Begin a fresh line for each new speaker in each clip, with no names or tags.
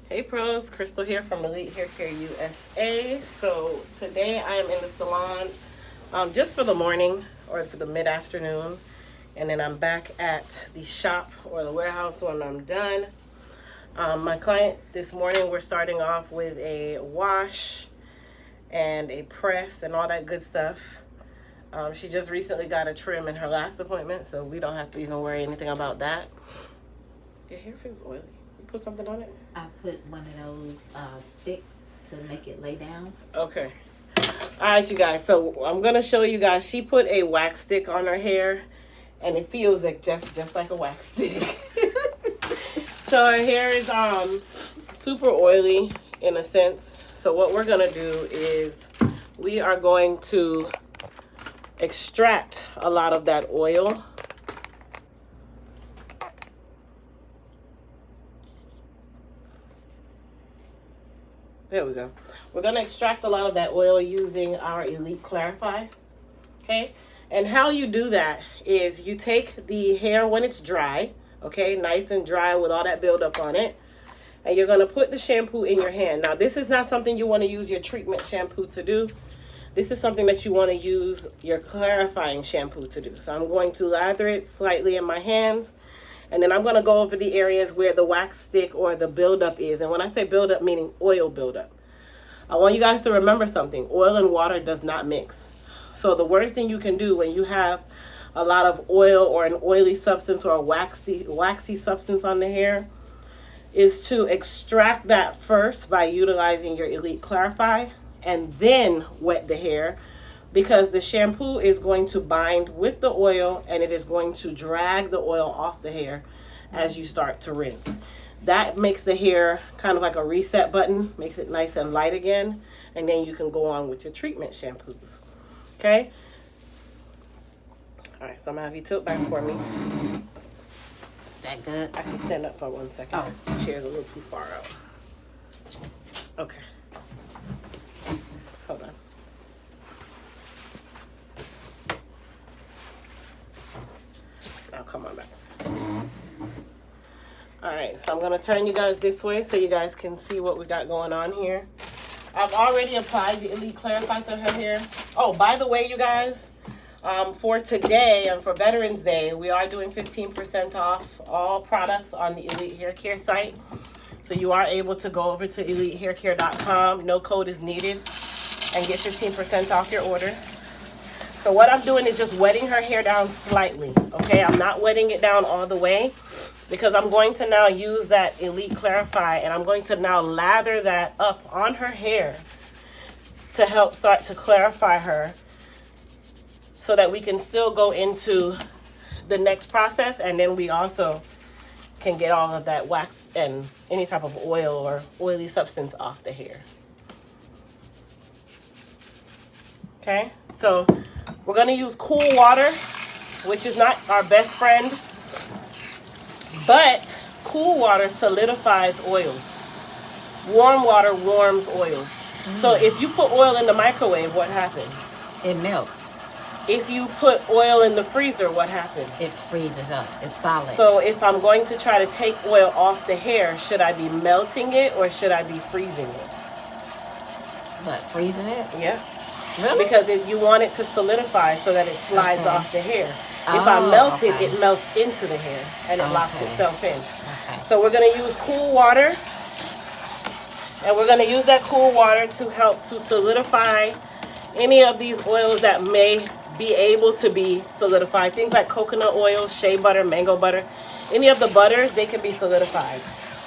Hey pros, Crystal here from Elite Hair Care USA. So today I am in the salon just for the morning or for the mid-afternoon. And then I'm back at the shop or the warehouse when I'm done. My client this morning, we're starting off with a wash and a press and all that good stuff. She just recently got a trim in her last appointment, so we don't have to even worry anything about that. Your hair feels oily. Put something on it?
I put one of those sticks to make it lay down.
Okay. All right, you guys. So I'm going to show you guys. She put a wax stick on her hair, and it feels like just like a wax stick. So her hair is super oily in a sense. So what we're going to do is we are going to extract a lot of that oil. There we go. We're going to extract a lot of that oil using our Elite Clarify. Okay? And how you do that is you take the hair when it's dry, okay, nice and dry with all that buildup on it, and you're going to put the shampoo in your hand. Now, this is not something you want to use your treatment shampoo to do. This is something that you want to use your clarifying shampoo to do. So I'm going to lather it slightly in my hands. And then I'm going to go over the areas where the wax stick or the buildup is. And when I say buildup, meaning oil buildup. I want you guys to remember something. Oil and water does not mix. So the worst thing you can do when you have a lot of oil or an oily substance or a waxy substance on the hair is to extract that first by utilizing your Elite Clarify and then wet the hair, because the shampoo is going to bind with the oil and it is going to drag the oil off the hair as you start to rinse. That makes the hair kind of like a reset button, makes it nice and light again, and then you can go on with your treatment shampoos. Okay? All right, so I'm going to have you tilt back for me.
Is that good?
Actually, stand up for 1 second.
Oh.
The chair's a little too far out. Okay. Hold on. Now come on back. All right, so I'm going to turn you guys this way so you guys can see what we got going on here. I've already applied the Elite Clarify to her hair. Oh, by the way, you guys, for today and for Veterans Day, we are doing 15% off all products on the Elite Hair Care site. So you are able to go over to elitehaircare.com. No code is needed, and get 15% off your order. So what I'm doing is just wetting her hair down slightly, okay? I'm not wetting it down all the way because I'm going to now use that Elite Clarify and I'm going to now lather that up on her hair to help start to clarify her so that we can still go into the next process, and then we also can get all of that wax and any type of oil or oily substance off the hair. Okay, so we're going to use cool water, which is not our best friend, but cool water solidifies oils. Warm water warms oils. So if you put oil in the microwave, what happens?
It melts.
If you put oil in the freezer, what happens?
It freezes up. It's solid.
So if I'm going to try to take oil off the hair, should I be melting it or should I be freezing it?
What, freezing it?
Yeah.
Really?
Because if you want it to solidify so that it slides off the hair. If I
Oh,
melt it,
okay.
it melts into the hair and it locks
Okay.
itself in.
Okay.
So we're going to use cool water. And we're going to use that cool water to help to solidify any of these oils that may be able to be solidified. Things like coconut oil, shea butter, mango butter. Any of the butters, they can be solidified.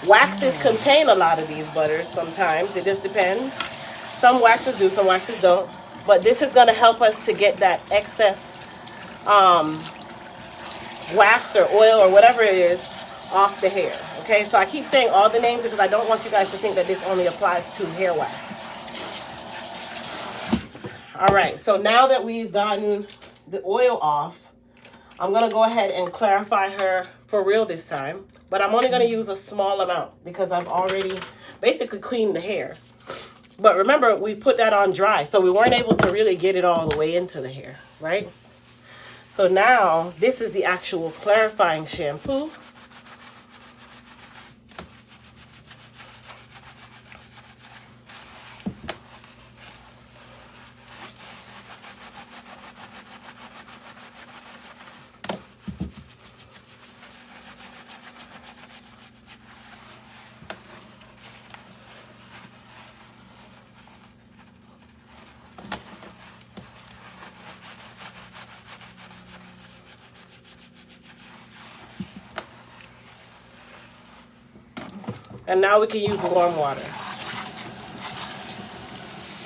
Waxes contain a lot of these butters sometimes. It just depends. Some waxes do, some waxes don't. But this is going to help us to get that excess wax or oil or whatever it is off the hair. Okay, so I keep saying all the names because I don't want you guys to think that this only applies to hair wax. All right, so now that we've gotten the oil off, I'm going to go ahead and clarify her for real this time. But I'm only going to use a small amount because I've already basically cleaned the hair. But remember, we put that on dry, so we weren't able to really get it all the way into the hair, right? So now, this is the actual clarifying shampoo. And now we can use warm water.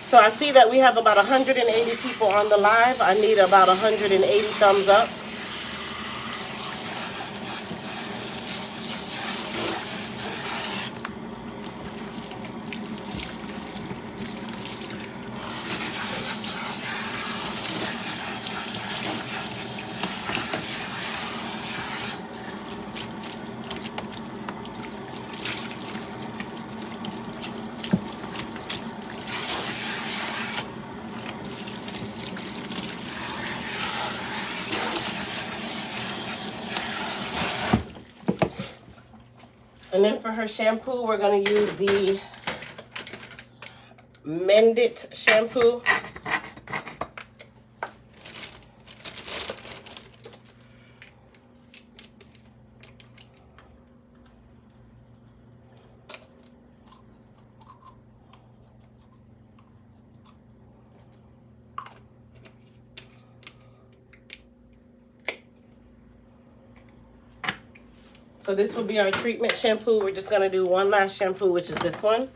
So I see that we have about 180 people on the live. I need about 180 thumbs up. And then for her shampoo, we're going to use the Mend It shampoo. So this will be our treatment shampoo. We're just going to do one last shampoo, which is this one.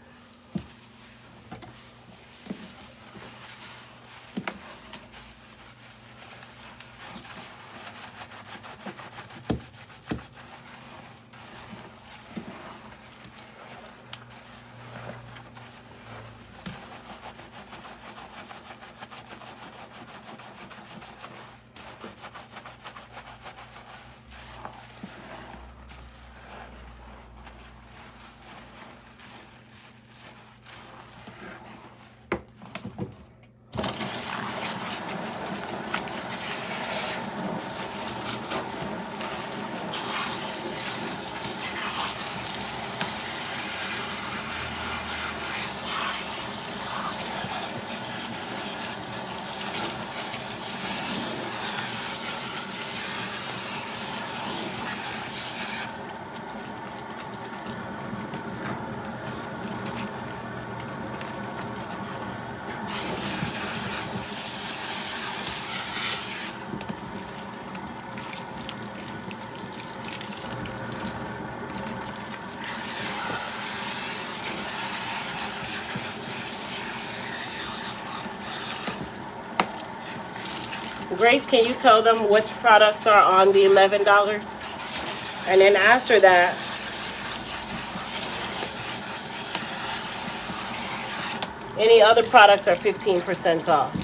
Grace, can you tell them which products are on the $11? And then after that, any other products are 15% off.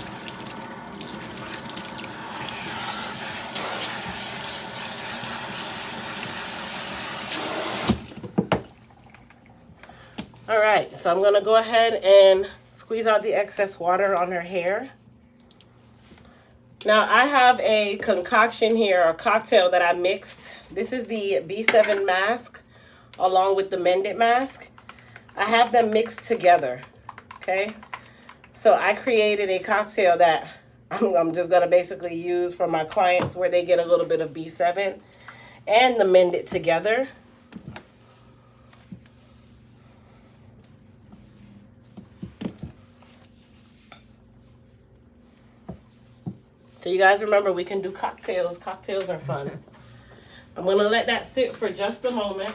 All right, so I'm going to go ahead and squeeze out the excess water on her hair. Now, I have a concoction here, a cocktail that I mixed. This is the B7 mask along with the Mend It mask. I have them mixed together, okay? So I created a cocktail that I'm just going to basically use for my clients where they get a little bit of B7 and the Mend It together. So you guys remember, we can do cocktails. Cocktails are fun. I'm going to let that sit for just a moment.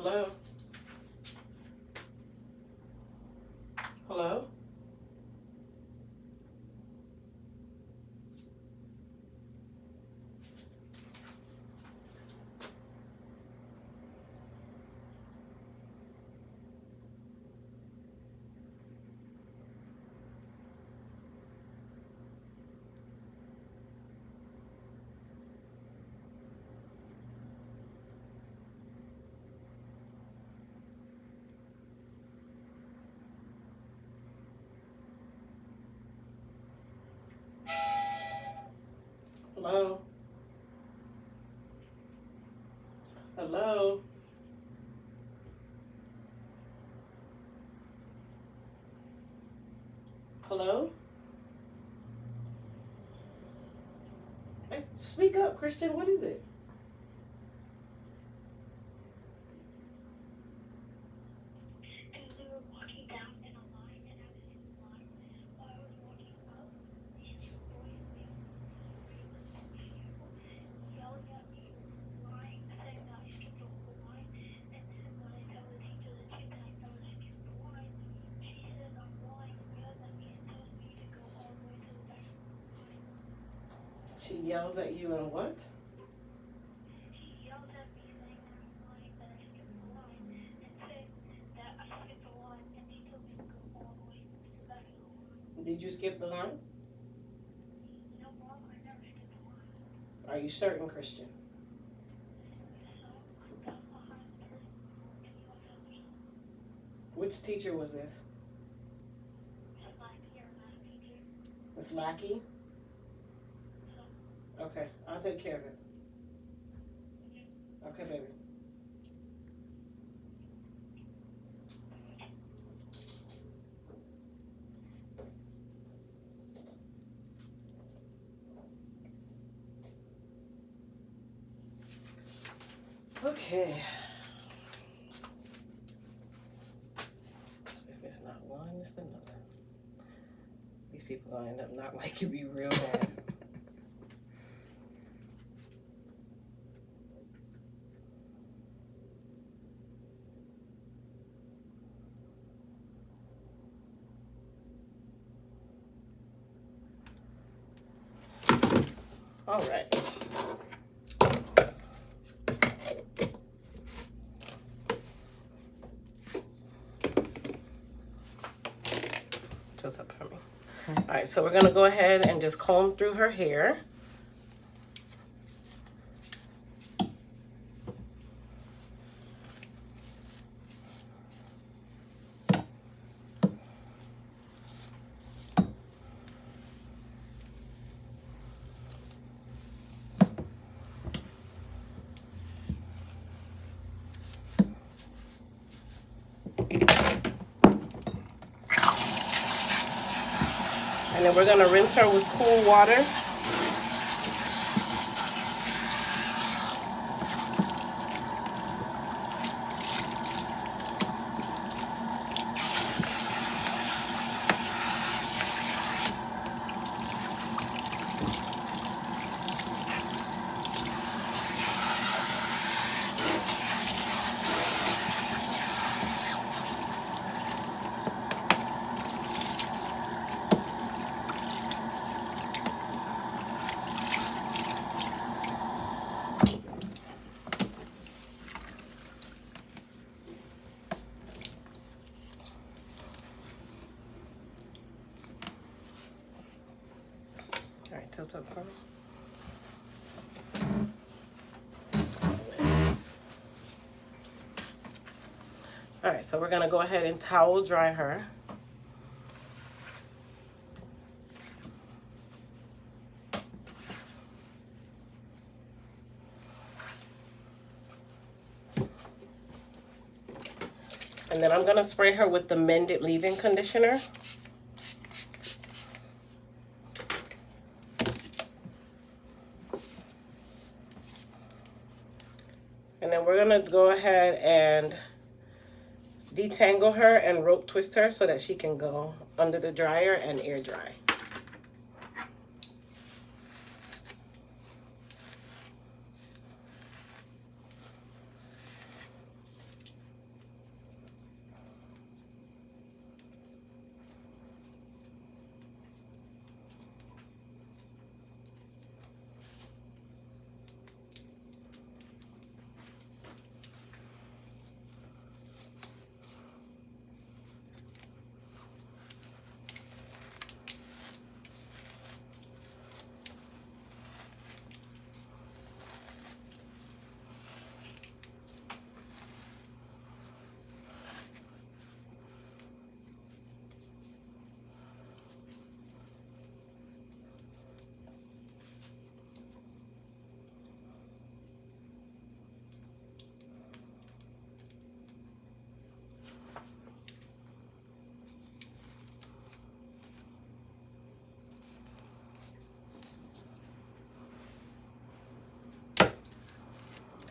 Hello? Hello? Hello? Hello? Hello? Hey, speak up, Christian. What is it? She yells at you and what? Did you skip the line? Are you certain, Christian? Which teacher was this? Miss Lackey? Okay, I'll take care of it. Okay, baby. Okay. If it's not one, it's another. These people gonna end up not liking me real bad. All right. Tilt up for me. All right, so we're gonna go ahead and just comb through her hair. And then we're gonna rinse her with cool water. All right, tilt up for me. All right, so we're gonna go ahead and towel dry her. And then I'm gonna spray her with the Mended Leave-In Conditioner. And then we're gonna go ahead and detangle her and rope twist her so that she can go under the dryer and air dry.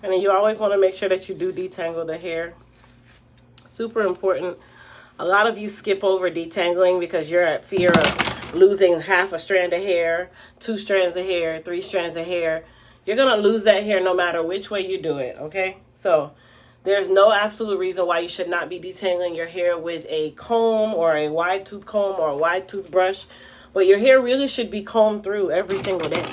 And then you always want to make sure that you do detangle the hair. Super important. A lot of you skip over detangling because you're at fear of losing half a strand of hair, 2 strands of hair, 3 strands of hair. You're going to lose that hair no matter which way you do it, okay? So there's no absolute reason why you should not be detangling your hair with a comb or a wide tooth comb or a wide tooth brush. But your hair really should be combed through every single day.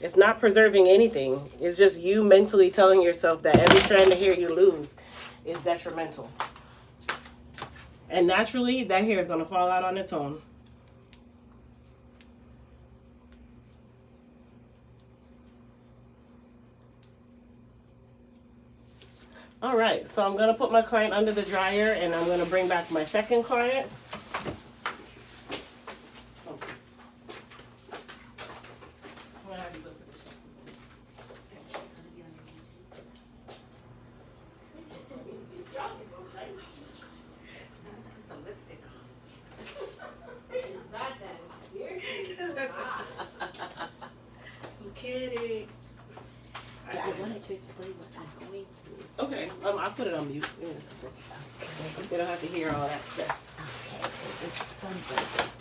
It's not preserving anything. It's just you mentally telling yourself that every strand of hair you lose is detrimental. And naturally, that hair is going to fall out on its own. All right, so I'm going to put my client under the dryer, and I'm going to bring back my second client.
I'm kidding. Yeah, I wanted to explain what I'm going through.
Okay, I'll put it on mute. They don't have to hear all that stuff.
Okay, it's something.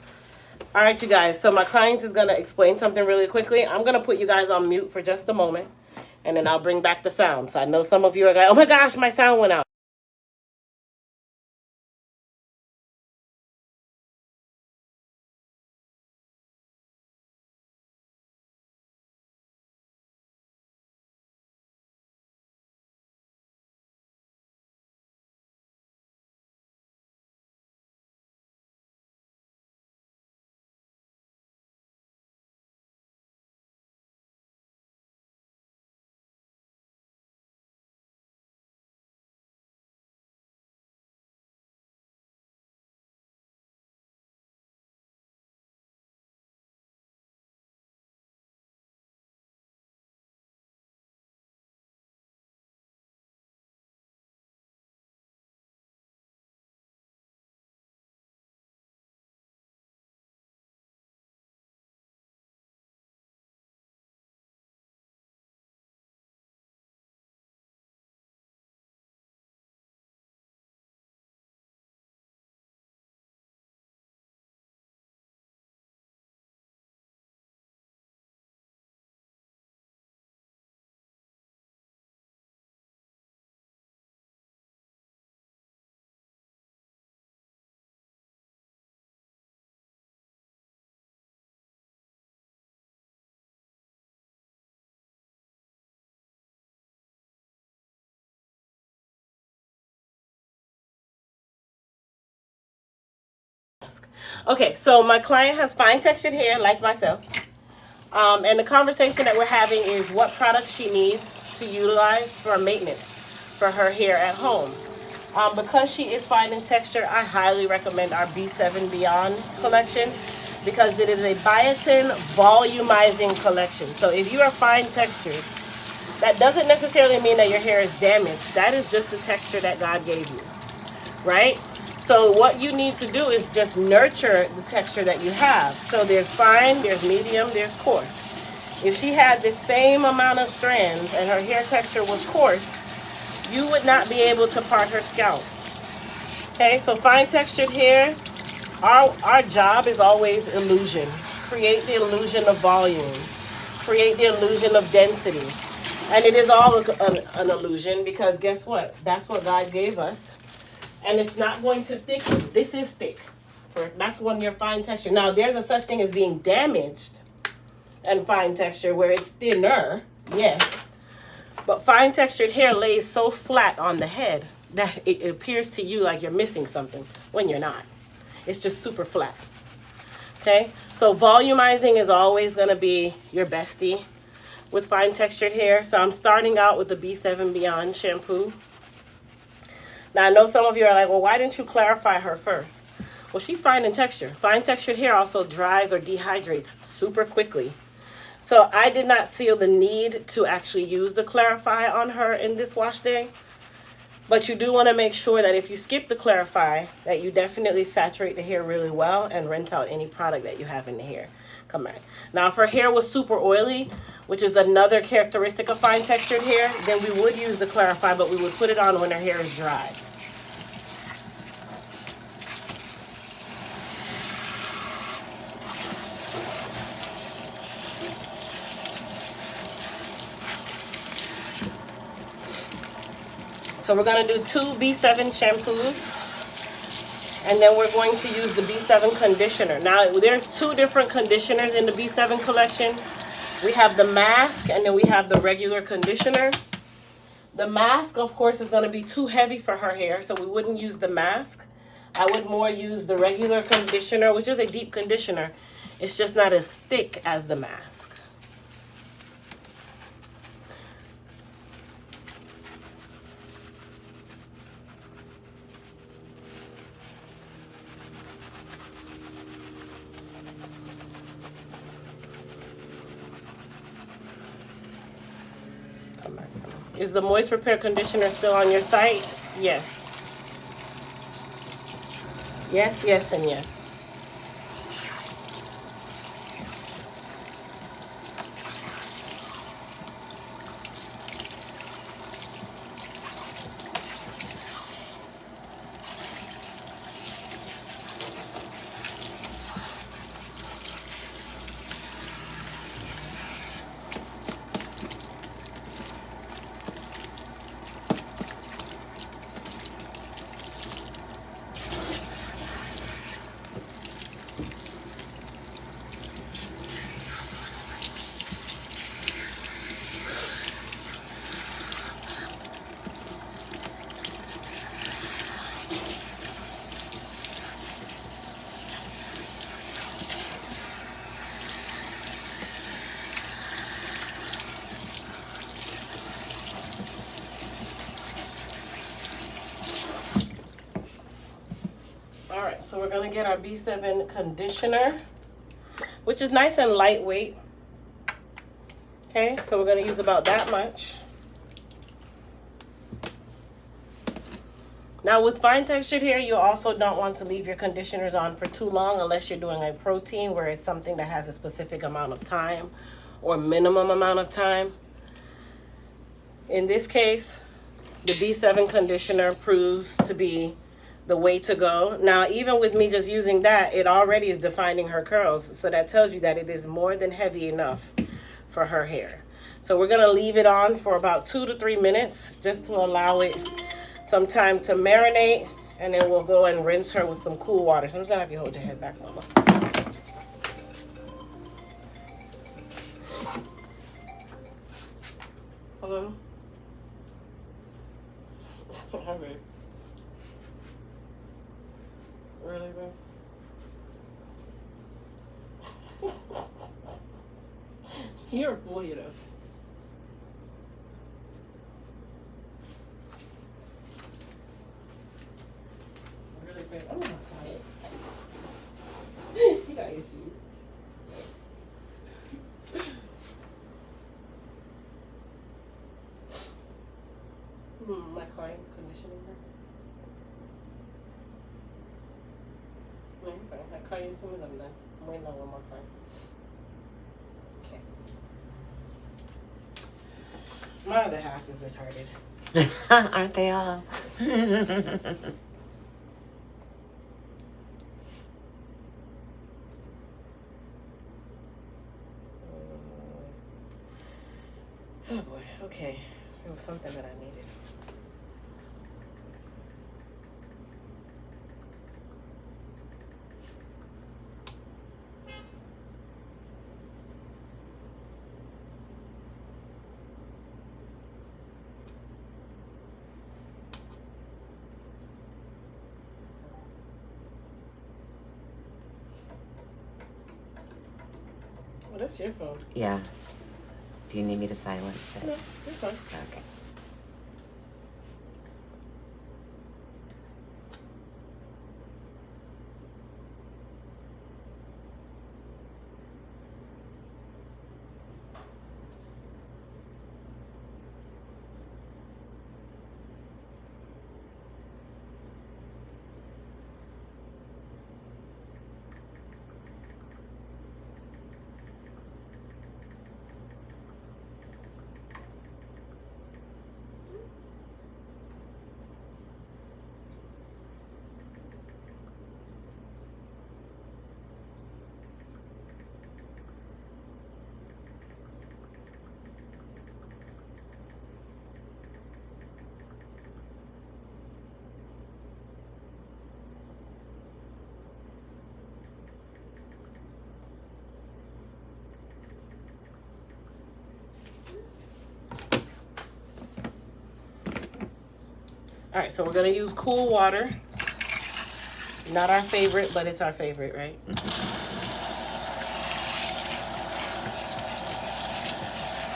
All right, you guys. So my client is going to explain something really quickly. I'm going to put you guys on mute for just a moment, and then I'll bring back the sound. So I know some of you are like, oh my gosh, my sound went out. Okay, so my client has fine textured hair like myself. And the conversation that we're having is what products she needs to utilize for maintenance for her hair at home. Because she is fine in texture, I highly recommend our B7 Beyond collection because it is a biotin volumizing collection. So if you are fine textured, that doesn't necessarily mean that your hair is damaged. That is just the texture that God gave you, right? So what you need to do is just nurture the texture that you have. So there's fine, there's medium, there's coarse. If she had the same amount of strands and her hair texture was coarse, you would not be able to part her scalp. Okay, so fine textured hair, our job is always illusion. Create the illusion of volume. Create the illusion of density. And it is all an illusion because guess what? That's what God gave us. And it's not going to thicken. This is thick. That's when you're fine texture. Now, there's a such thing as being damaged and fine texture where it's thinner, yes. But fine textured hair lays so flat on the head that it appears to you like you're missing something when you're not. It's just super flat. Okay? So volumizing is always going to be your bestie with fine textured hair. So I'm starting out with the B7 Beyond shampoo. Now, I know some of you are like, well, why didn't you clarify her first? Well, she's fine in texture. Fine textured hair also dries or dehydrates super quickly. So I did not feel the need to actually use the Clarify on her in this wash day. But you do want to make sure that if you skip the Clarify, that you definitely saturate the hair really well and rinse out any product that you have in the hair. Come back. Now, if her hair was super oily, which is another characteristic of fine textured hair, then we would use the Clarify, but we would put it on when her hair is dry. So we're going to do 2 B7 shampoos. And then we're going to use the B7 conditioner. Now, there's 2 different conditioners in the B7 collection. We have the mask, and then we have the regular conditioner. The mask, of course, is going to be too heavy for her hair, so we wouldn't use the mask. I would more use the regular conditioner, which is a deep conditioner. It's just not as thick as the mask. Is the Moist Repair Conditioner still on your site? Yes. Yes, yes, and yes. Alright, so we're going to get our B7 conditioner, which is nice and lightweight. Okay, so we're going to use about that much. Now with fine textured hair, you also don't want to leave your conditioners on for too long unless you're doing a protein where it's something that has a specific amount of time or minimum amount of time. In this case, the B7 conditioner proves to be the way to go. Now, even with me just using that, it already is defining her curls. So that tells you that it is more than heavy enough for her hair. So we're going to leave it on for about 2 to 3 minutes just to allow it some time to marinate. And then we'll go and rinse her with some cool water. So I'm just going to have you hold your head back, Mama. Hello? All right. Really, bro? You're a boy, you know. Really, babe? Oh my God. You got issues. My client conditioning her. No, you're fine. I call you as soon as I'm done. I'm waiting on one more client. Okay. My other half is retarded.
Aren't they all?
Oh boy, okay. It was something that I needed. Well, that's your phone.
Yes. Do you need me to silence it?
No, you're fine.
Okay.
All right, so we're gonna use cool water. Not our favorite, but it's our favorite, right?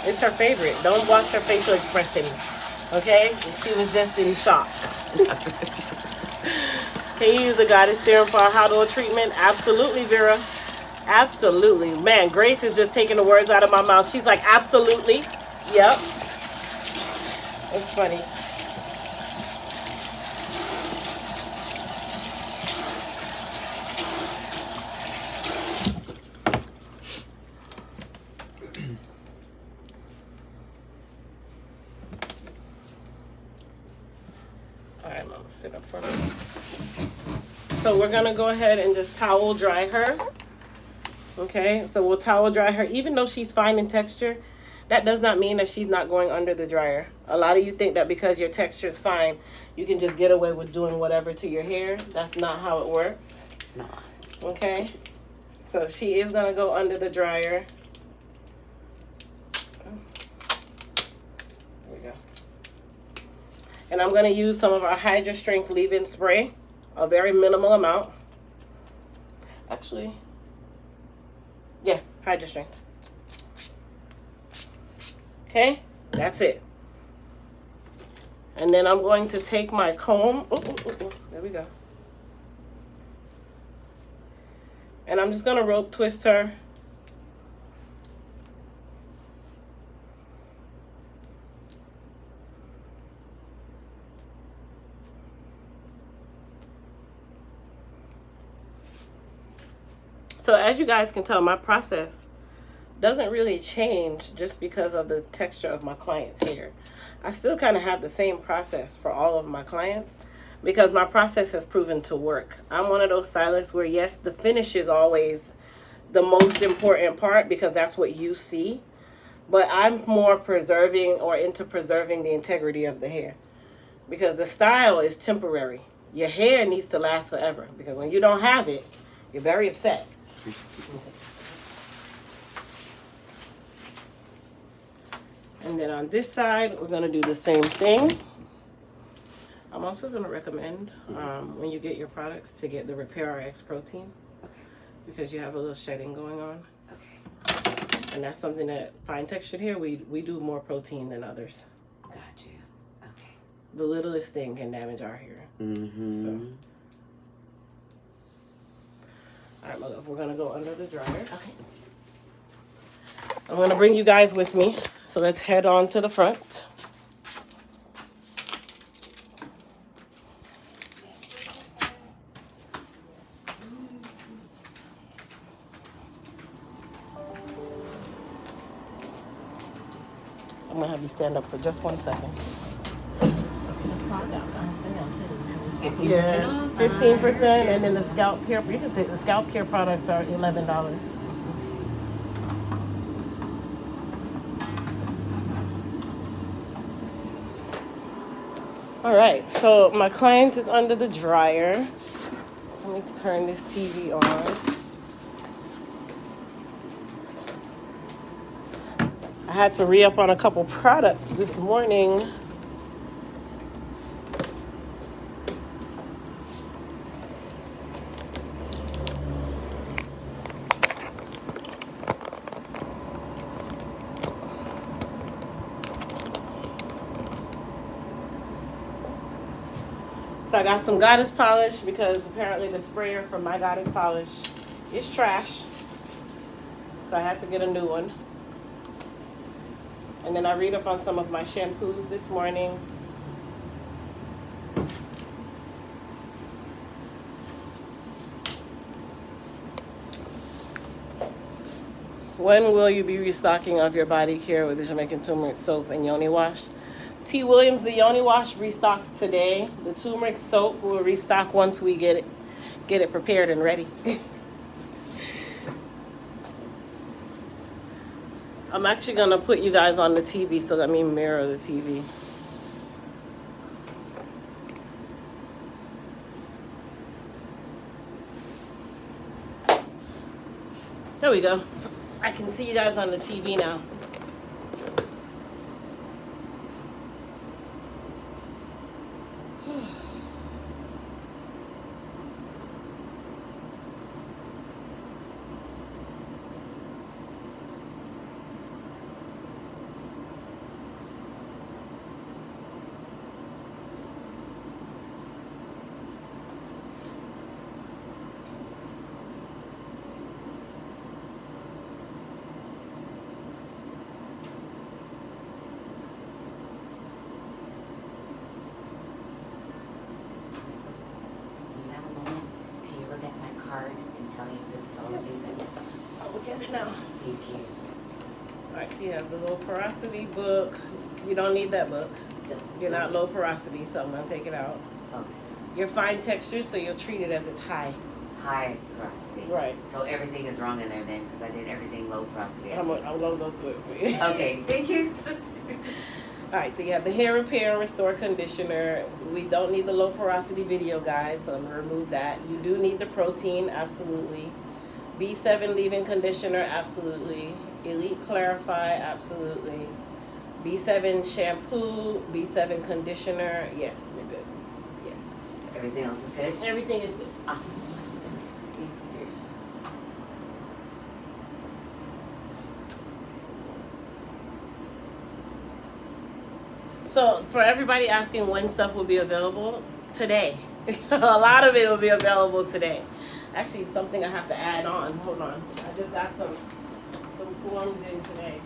It's her favorite. Don't watch her facial expression, okay? She was just in shock. Can you use the Goddess Serum for our hot oil treatment? Absolutely, Vera. Absolutely. Man, Grace is just taking the words out of my mouth. She's like, absolutely. Yep. It's funny. All right, Mama, sit up for me. So we're gonna go ahead and just towel dry her. Okay, so we'll towel dry her. Even though she's fine in texture, that does not mean that she's not going under the dryer. A lot of you think that because your texture is fine, you can just get away with doing whatever to your hair. That's not how it works.
It's not.
Okay, so she is gonna go under the dryer. There we go. And I'm gonna use some of our Hydra Strength leave-in spray, a very minimal amount. Actually, yeah, Hydra Strength. Okay, that's it. And then I'm going to take my comb. There we go. And I'm just gonna rope twist her. So as you guys can tell, my process doesn't really change just because of the texture of my client's hair. I still kind of have the same process for all of my clients because my process has proven to work. I'm one of those stylists where, yes, the finish is always the most important part because that's what you see. But I'm more preserving or into preserving the integrity of the hair because the style is temporary. Your hair needs to last forever because when you don't have it, you're very upset. And then on this side, we're going to do the same thing. I'm also going to recommend when you get your products to get the Repair RX protein because you have a little shedding going on.
Okay.
And that's something that fine textured hair, we do more protein than others.
Got you. Okay.
The littlest thing can damage our hair.
Mm-hmm.
So. All right, my love, we're going to go under the dryer.
Okay.
I'm going to bring you guys with me. So let's head on to the front. I'm going to have you stand up for just 1 second. Yeah, 15%, and then the scalp care. You can say the scalp care products are $11. All right, so my client is under the dryer. Let me turn this TV on. I had to re-up on a couple products this morning. So I got some Goddess polish because apparently the sprayer from my Goddess polish is trash. So I had to get a new one. And then I read up on some of my shampoos this morning. When will you be restocking of your body care with the Jamaican turmeric soap and yoni wash? T. Williams, the yoni wash restocks today. The turmeric soap will restock once we get it prepared and ready. I'm actually gonna put you guys on the TV, so let me mirror the TV. There we go. I can see you guys on the TV now. it now.
Thank you.
Alright, so you have the low porosity book. You don't need that book. You're not low porosity, so I'm gonna take it out.
Okay.
You're fine textured, so you'll treat it as it's high.
High porosity.
Right.
So everything is wrong in there then, because I did everything low porosity.
I'm gonna go through it for you.
Okay, thank you.
Alright, so you have the hair repair and restore conditioner. We don't need the low porosity video, guys, so I'm gonna remove that. You do need the protein, absolutely. B7 leave-in conditioner, absolutely. Elite Clarify, absolutely. B7 shampoo, B7 conditioner, yes, you're good. Yes.
So everything else is good?
Everything is good.
Awesome.
So for everybody asking when stuff will be available, today. A lot of it will be available today. Actually, something I have to add on. Hold on. I just got some forms in today.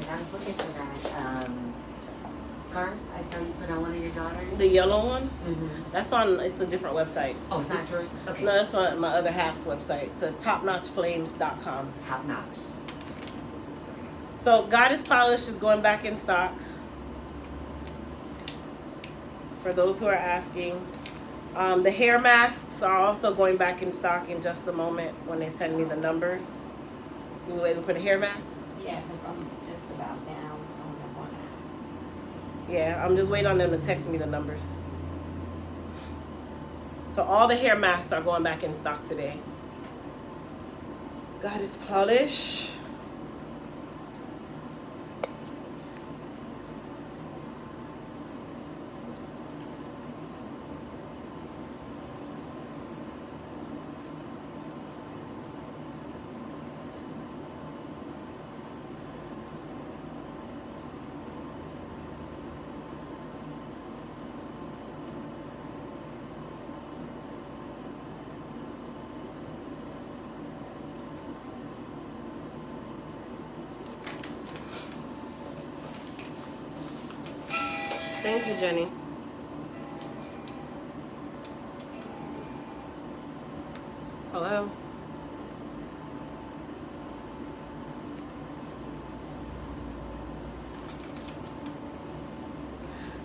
I was looking for that scarf I saw you put on one of your daughters.
The yellow one?
Mm-hmm.
That's on, it's a different website.
Oh, it's not yours? Okay.
No, that's on my other half's website. It says topnotchflames.com.
Top notch.
So Goddess Polish is going back in stock. For those who are asking. The hair masks are also going back in stock in just a moment when they send me the numbers. You waiting for the hair mask?
Yeah, because I'm just about down on the one eye.
Yeah, I'm just waiting on them to text me the numbers. So all the hair masks are going back in stock today. Goddess Polish. Thank you, Jenny. Hello?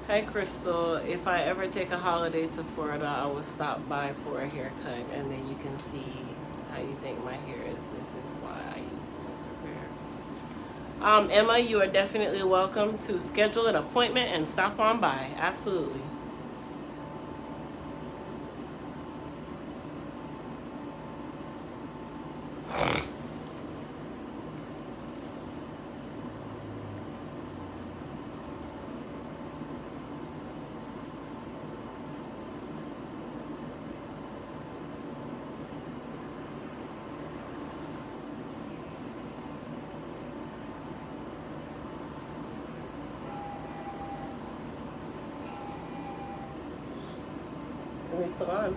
Hi, Crystal. If I ever take a holiday to Florida, I will stop by for a haircut, and then you can see how you think my hair is. This is why I use the most repair. Emma, you are definitely welcome to schedule an appointment and stop on by. Absolutely. Salon.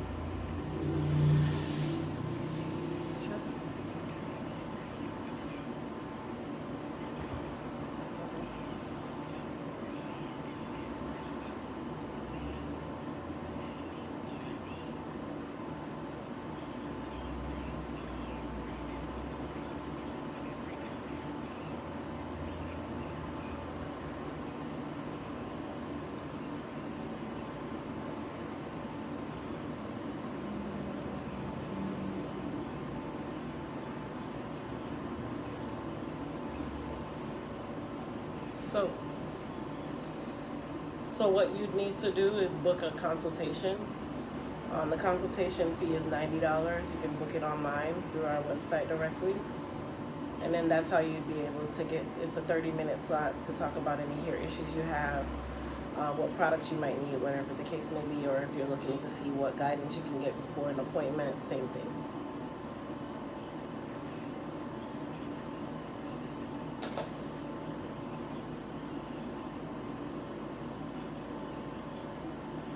So what you'd need to do is book a consultation. The consultation fee is $90. You can book it online through our website directly. And then that's how you'd be able to get, it's a 30-minute slot to talk about any hair issues you have, what products you might need, whatever the case may be, or if you're looking to see what guidance you can get before an appointment, same thing.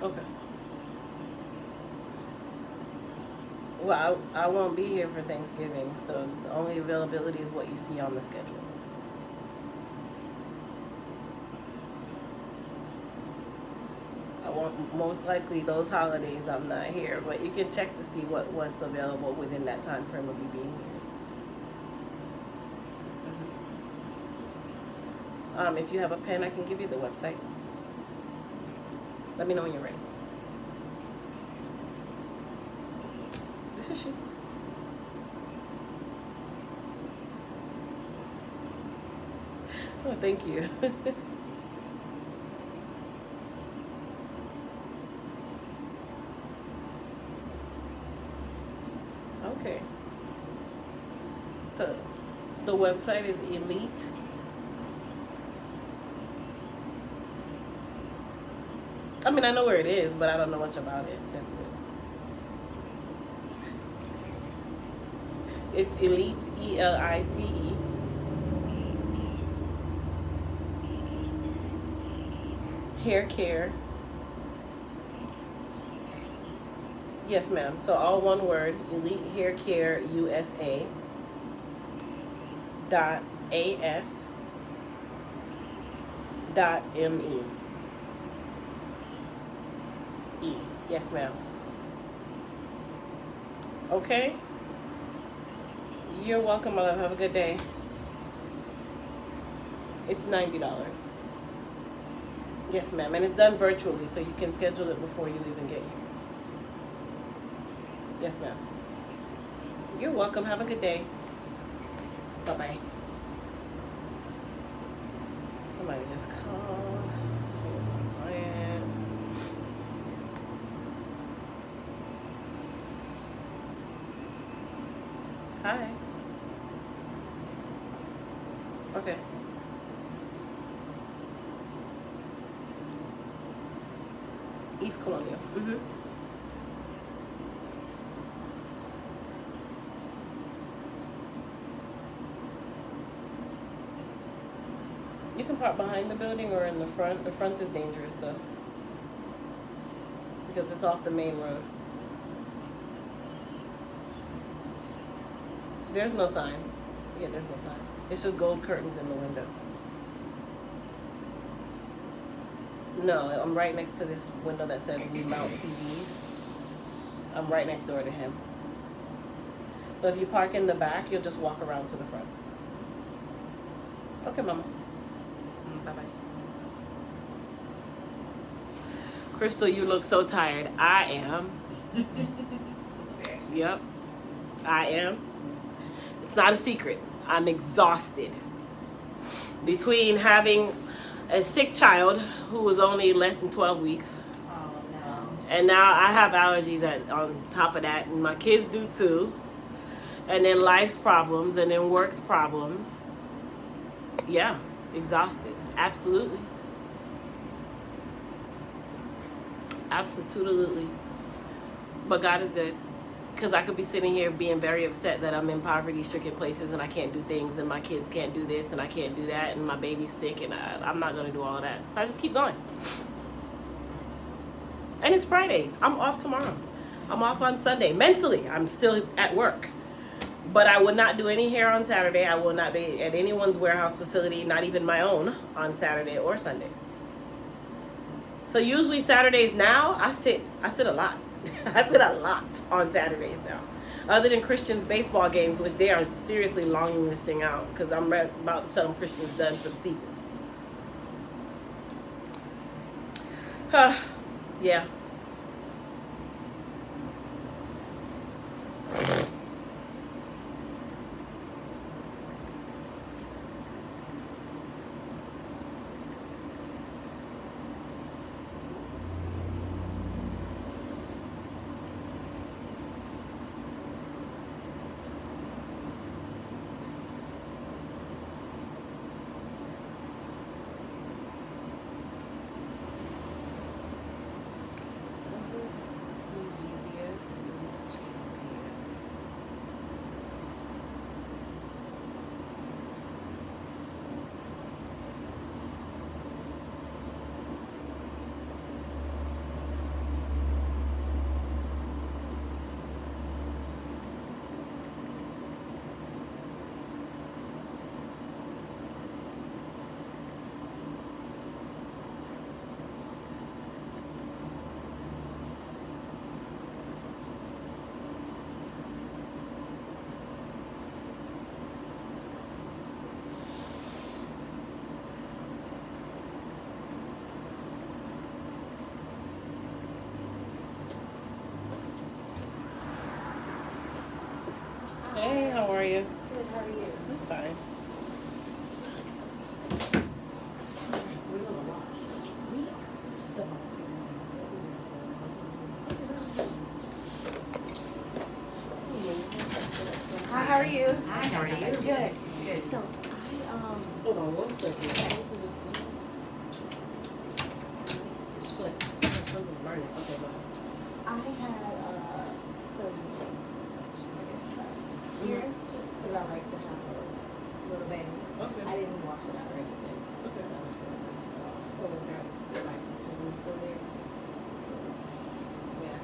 Okay. Well, I won't be here for Thanksgiving, so the only availability is what you see on the schedule. I won't, most likely those holidays I'm not here, but you can check to see what's available within that time frame of you being here. If you have a pen, I can give you the website. Let me know when you're ready. This is you. Oh, thank you. Okay. So, the website is Elite. I mean, I know where it is, but I don't know much about it. That's it. It's Elite, ELITE. Hair care. Yes, ma'am. So all one word. Elite Hair Care USA. .as. .me. Yes, ma'am. Okay. You're welcome, my love. Have a good day. It's $90. Yes, ma'am. And it's done virtually, so you can schedule it before you even get here. Yes, ma'am. You're welcome. Have a good day. Bye-bye. Somebody just called. Here's my client. Hi. Okay. East Colonial. Mm-hmm. You can park behind the building or in the front. The front is dangerous though, because it's off the main road. There's no sign. Yeah, there's no sign. It's just gold curtains in the window. No, I'm right next to this window that says we mount TVs. I'm right next door to him. So if you park in the back, you'll just walk around to the front. Okay, mama. Bye-bye. Crystal, you look so tired. I am. Yep, I am. It's not a secret. I'm exhausted. Between having a sick child who was only less than 12 weeks.
Oh, no.
And now I have allergies on top of that, and my kids do too. And then life's problems, and then work's problems. Yeah, exhausted. Absolutely. Absolutely. But God is good. Because I could be sitting here being very upset that I'm in poverty-stricken places and I can't do things, and my kids can't do this and I can't do that, and my baby's sick, and I'm not going to do all of that. So I just keep going. And it's Friday. I'm off tomorrow. I'm off on Sunday. Mentally, I'm still at work. But I would not do any hair on Saturday. I will not be at anyone's warehouse facility, not even my own, on Saturday or Sunday. So usually Saturdays now, I sit a lot. I sit a lot on Saturdays now. Other than Christians' baseball games, which they are seriously longing this thing out, because I'm about to tell them Christian's done for the season. Yeah. Hey, how are you?
Good, how are you?
I'm fine.
Hi, how are you?
Hi, how are you?
Good.
Good.
So,
Hold on 1 second. Okay, go ahead.
I had some, I guess, here, just because I like to have little bangs.
Okay.
I didn't wash it out or anything.
Okay.
So, there might be some glue still there.
Yeah.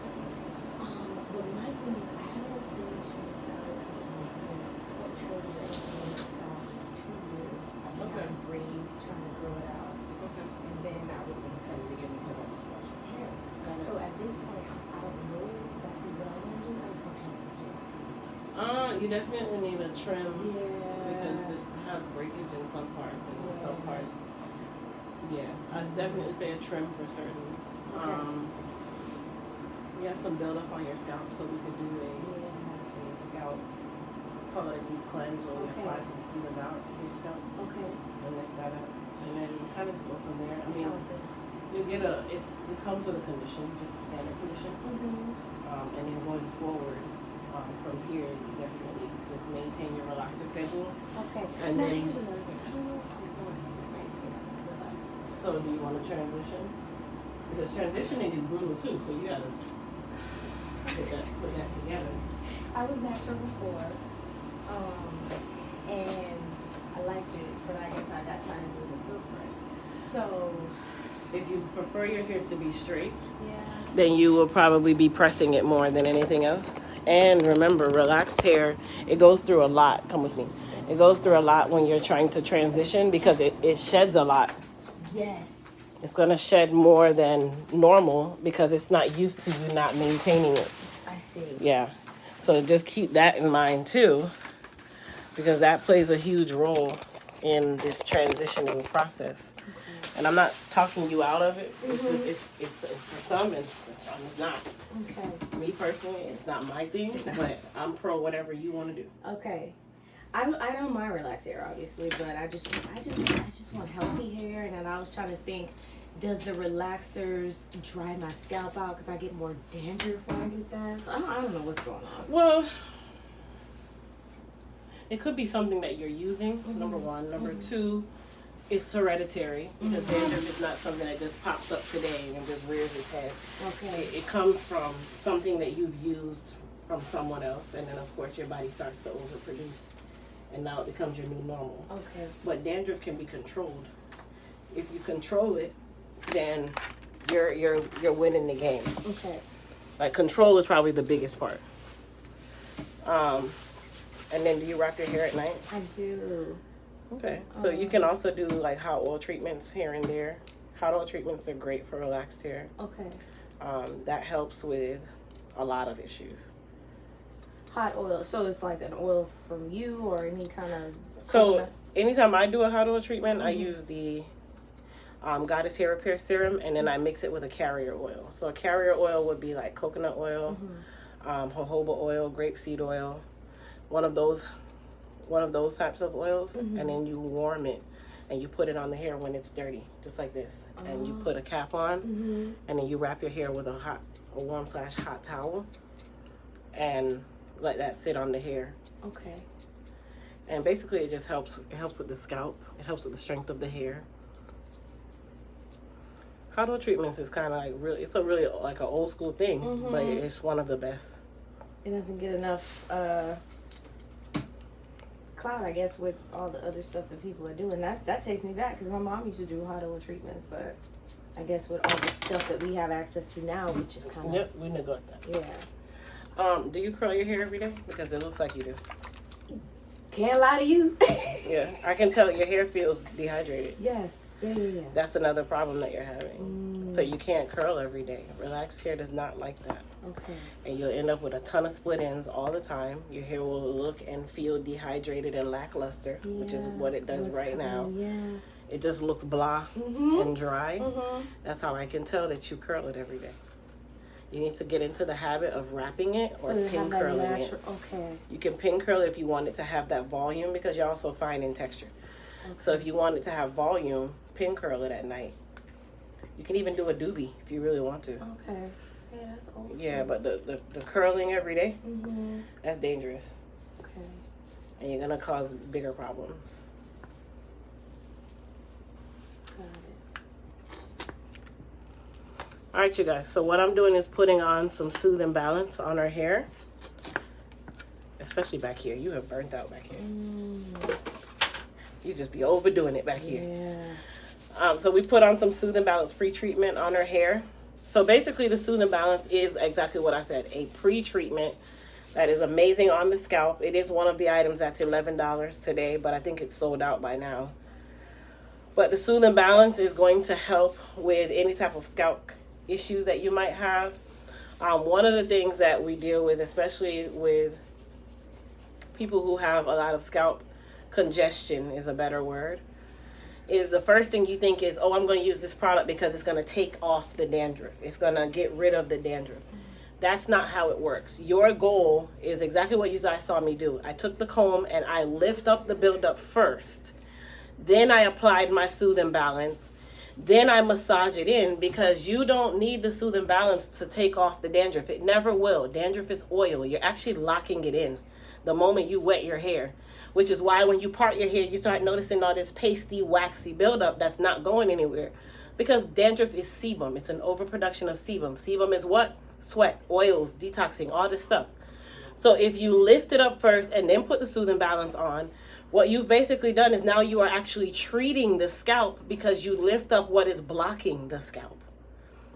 But my thing is, I haven't been to a stylist cut short or anything in the past 2 years. I've been
Okay.
having braids, trying to grow it out.
Okay.
And then I would have been cutting it again because I just washed my hair. So at this point, I don't know exactly what I want to do. I just want to have it here.
You definitely need a trim because
Yeah.
this has breakage in some parts and in some
Yeah.
parts. Yeah, I'd definitely say a trim for certain.
Okay.
You have some buildup on your scalp, so we could do a scalp, call it a deep cleanse, where we
Okay.
apply some sealant balance to your scalp
Okay.
and lift that up, and then kind of just go from there. I
That
mean,
sounds good.
you get it comes with a condition, just a standard condition, and then going forward from here, you definitely just maintain your relaxer schedule.
Okay.
And
Now,
then-
here's another thing. I don't know if I'm going to maintain relaxers.
So do you want to transition? Because transitioning is brutal too, so you gotta put that together.
I was natural before, and I liked it, but I guess I got tired of doing the silk press. So,
If you prefer your hair to be straight,
yeah.
then you will probably be pressing it more than anything else. And remember, relaxed hair, it goes through a lot. Come with me. It goes through a lot when you're trying to transition because it sheds a lot.
Yes.
It's going to shed more than normal because it's not used to you not maintaining it.
I see.
Yeah. So just keep that in mind too, because that plays a huge role in this transitioning process. And I'm not talking you out of it. It's just, it's for some and for some it's not.
Okay.
Me personally, it's not my thing, but I'm pro whatever you want to do.
Okay. I don't mind relaxed hair, obviously, but I just want healthy hair, and then I was trying to think, does the relaxers dry my scalp out? Because I get more dandruff when I do that. So I don't know what's going on.
Well, it could be something that you're using, number one. Number two, it's hereditary because dandruff is not something that just pops up today and just rears its head.
Okay.
It comes from something that you've used from someone else, and then of course your body starts to overproduce, and now it becomes your new normal.
Okay.
But dandruff can be controlled. If you control it, then you're winning the game.
Okay.
Like control is probably the biggest part. And then do you wrap your hair at night?
I do.
Okay. So you can also do like hot oil treatments here and there. Hot oil treatments are great for relaxed hair.
Okay.
That helps with a lot of issues.
Hot oil. So it's like an oil from you or any kind of.
So
coconut?
anytime I do a hot oil treatment, I use the Goddess Hair Repair Serum, and then I mix it with a carrier oil. So a carrier oil would be like coconut oil, jojoba oil, grapeseed oil, one of those types of oils, and then you warm it and you put it on the hair when it's dirty, just like this, and you put a cap on, and then you wrap your hair with a warm/hot towel, and let that sit on the hair.
Okay.
And basically, it just helps. It helps with the scalp. It helps with the strength of the hair. Hot oil treatments is kind of like really. It's a really like an old school thing, but it's one of the best.
It doesn't get enough clout, I guess, with all the other stuff that people are doing. That takes me back because my mom used to do hot oil treatments, but I guess with all the stuff that we have access to now, which is kind of
Yep, we neglect that.
yeah.
Do you curl your hair every day? Because it looks like you do.
Can't lie to you.
Yeah, I can tell your hair feels dehydrated.
Yes. Yeah.
That's another problem that you're having. So you can't curl every day. Relaxed hair does not like that.
Okay.
And you'll end up with a ton of split ends all the time. Your hair will look and feel dehydrated and lackluster, which is what it does right now.
Yeah.
It just looks blah and dry. That's how I can tell that you curl it every day. You need to get into the habit of wrapping it or
So you
pin
have that
curling it.
natural. Okay.
You can pin curl it if you want it to have that volume because you're also fine in texture. So if you want it to have volume, pin curl it at night. You can even do a doobie if you really want to.
Okay. Yeah, that's old.
Yeah, but the curling every day,
Mhm.
that's dangerous.
Okay.
And you're going to cause bigger problems.
Got it.
All right, you guys. So what I'm doing is putting on some Soothe and Balance on her hair. Especially back here. You have burnt out back here. You just be overdoing it back here.
Yeah.
So we put on some Soothe and Balance pre-treatment on her hair. So basically the Soothe and Balance is exactly what I said. A pre-treatment that is amazing on the scalp. It is one of the items that's $11 today, but I think it's sold out by now. But the Soothe and Balance is going to help with any type of scalp issues that you might have. One of the things that we deal with, especially with people who have a lot of scalp congestion is a better word, is the first thing you think is, oh, I'm going to use this product because it's going to take off the dandruff. It's going to get rid of the dandruff. That's not how it works. Your goal is exactly what you guys saw me do. I took the comb and I lift up the buildup first. Then I applied my Soothe and Balance. Then I massage it in because you don't need the Soothe and Balance to take off the dandruff. It never will. Dandruff is oil. You're actually locking it in the moment you wet your hair, which is why when you part your hair, you start noticing all this pasty, waxy buildup that's not going anywhere because dandruff is sebum. It's an overproduction of sebum. Sebum is what? Sweat, oils, detoxing, all this stuff. So if you lift it up first and then put the Soothe and Balance on, what you've basically done is now you are actually treating the scalp because you lift up what is blocking the scalp.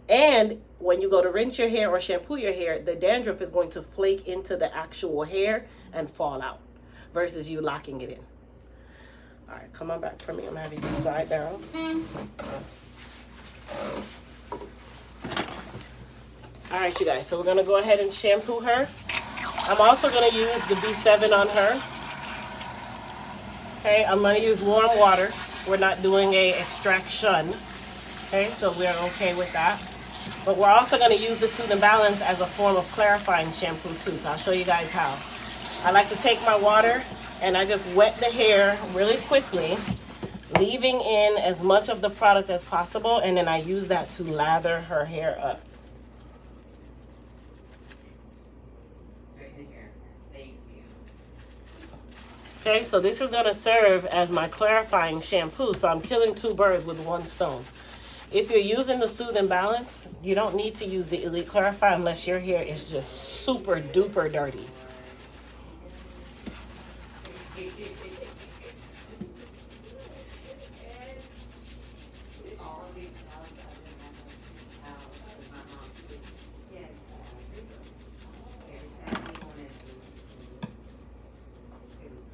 And when you go to rinse your hair or shampoo your hair, the dandruff is going to flake into the actual hair and fall out versus you locking it in. All right, come on back for me. I'm having you slide down. All right, you guys, so we're going to go ahead and shampoo her. I'm also going to use the B7 on her. Okay, I'm going to use warm water. We're not doing a extraction. Okay, so we're okay with that. But we're also going to use the Soothe and Balance as a form of clarifying shampoo too. So I'll show you guys how. I like to take my water and I just wet the hair really quickly, leaving in as much of the product as possible, and then I use that to lather her hair up. Okay, so this is going to serve as my clarifying shampoo. So I'm killing two birds with one stone. If you're using the Soothe and Balance, you don't need to use the Elite Clarify unless your hair is just super duper dirty.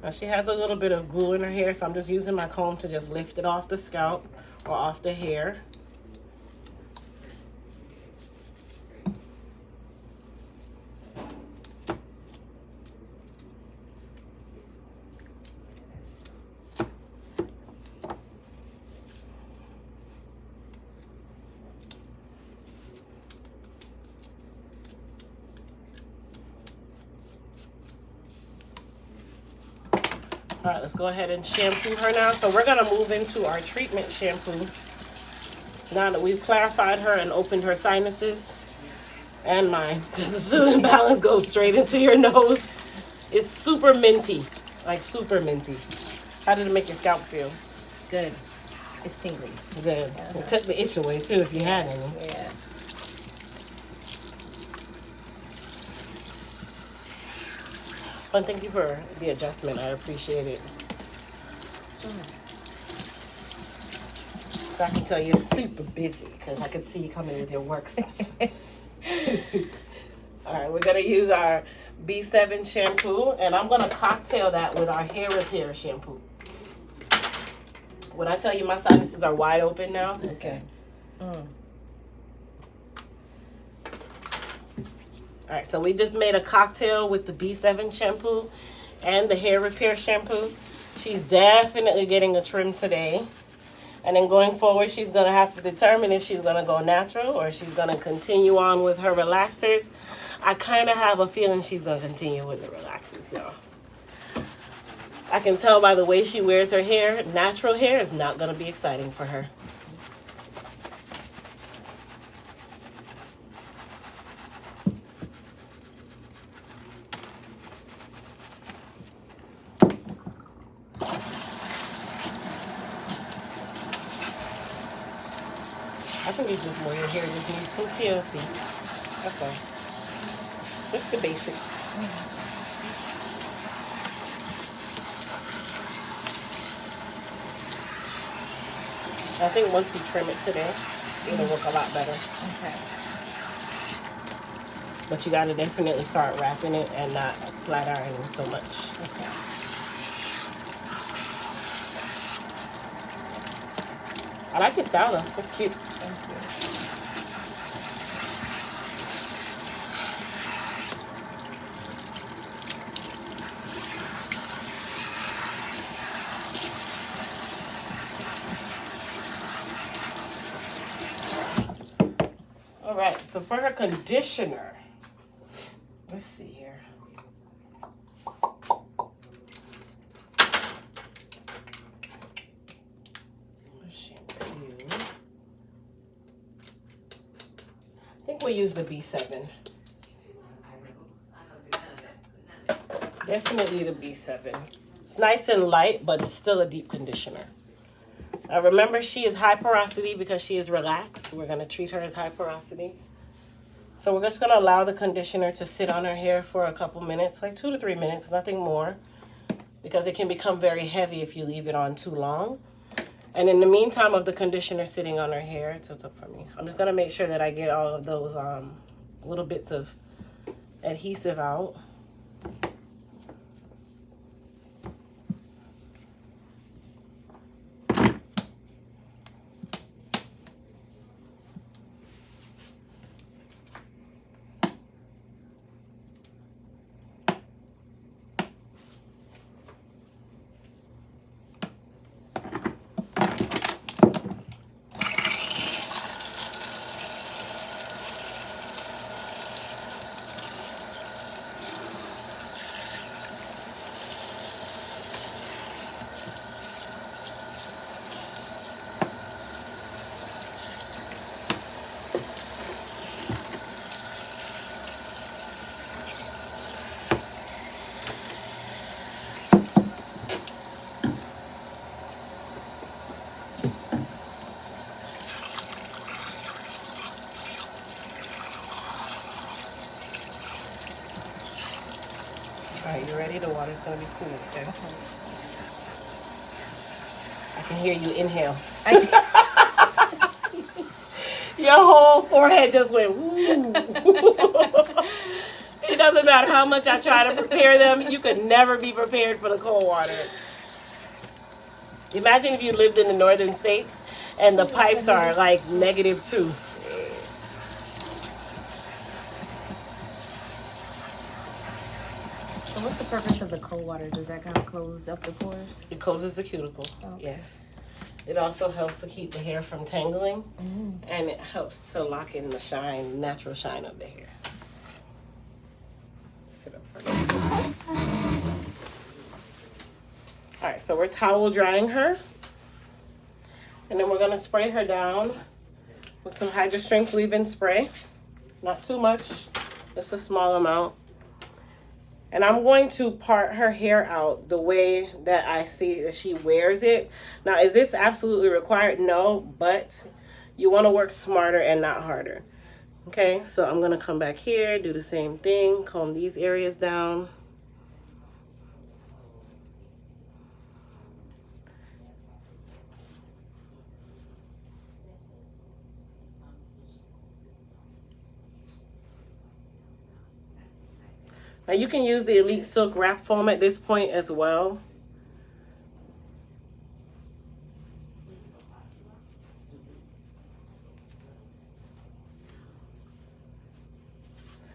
Now she has a little bit of glue in her hair, so I'm just using my comb to just lift it off the scalp or off the hair. All right, let's go ahead and shampoo her now. So we're gonna move into our treatment shampoo. Now that we've clarified her and opened her sinuses and mine, because the Soothe and Balance goes straight into your nose. It's super minty, like super minty. How did it make your scalp feel?
Good. It's tingly.
Good. It took the itch away too if you had any.
Yeah.
Well, thank you for the adjustment. I appreciate it.
Sure.
So I can tell you're super busy because I could see you coming with your work stuff. All right, we're going to use our B7 shampoo, and I'm going to cocktail that with our hair repair shampoo. When I tell you my sinuses are wide open now, okay. All right, so we just made a cocktail with the B7 shampoo and the hair repair shampoo. She's definitely getting a trim today. And then going forward, she's going to have to determine if she's going to go natural or she's going to continue on with her relaxers. I kind of have a feeling she's going to continue with the relaxers, y'all. I can tell by the way she wears her hair, natural hair is not going to be exciting for her. I think it's just more your hair just needs some TLC. That's all. Just the basics. I think once we trim it today, it'll look a lot better.
Okay.
But you gotta definitely start wrapping it and not flat ironing so much.
Okay.
I like your style though. It's cute.
Thank you.
All right, so for her conditioner, let's see here. I think we'll use the B7. Definitely the B7. It's nice and light, but it's still a deep conditioner. Remember, she is high porosity because she is relaxed. We're going to treat her as high porosity. So we're just going to allow the conditioner to sit on her hair for a couple minutes, like 2 to 3 minutes, nothing more, because it can become very heavy if you leave it on too long. And in the meantime of the conditioner sitting on her hair, tilts up for me. I'm just going to make sure that I get all of those little bits of adhesive out. All right, you ready? The water's gonna be cool, okay? I can hear you inhale. Your whole forehead just went, woo. It doesn't matter how much I try to prepare them, you could never be prepared for the cold water. Imagine if you lived in the northern states and the pipes are like -2.
So what's the purpose of the cold water? Does that kind of close up the pores?
It closes the cuticle, yes. It also helps to keep the hair from tangling, and it helps to lock in the shine, natural shine of the hair. Sit up for me. All right, so we're towel drying her, and then we're gonna spray her down with some Hydra Strength leave-in spray. Not too much, just a small amount. And I'm going to part her hair out the way that I see that she wears it. Now, is this absolutely required? No, but you want to work smarter and not harder. Okay, so I'm going to come back here, do the same thing, comb these areas down. Now you can use the Elite Silk Wrap Foam at this point as well.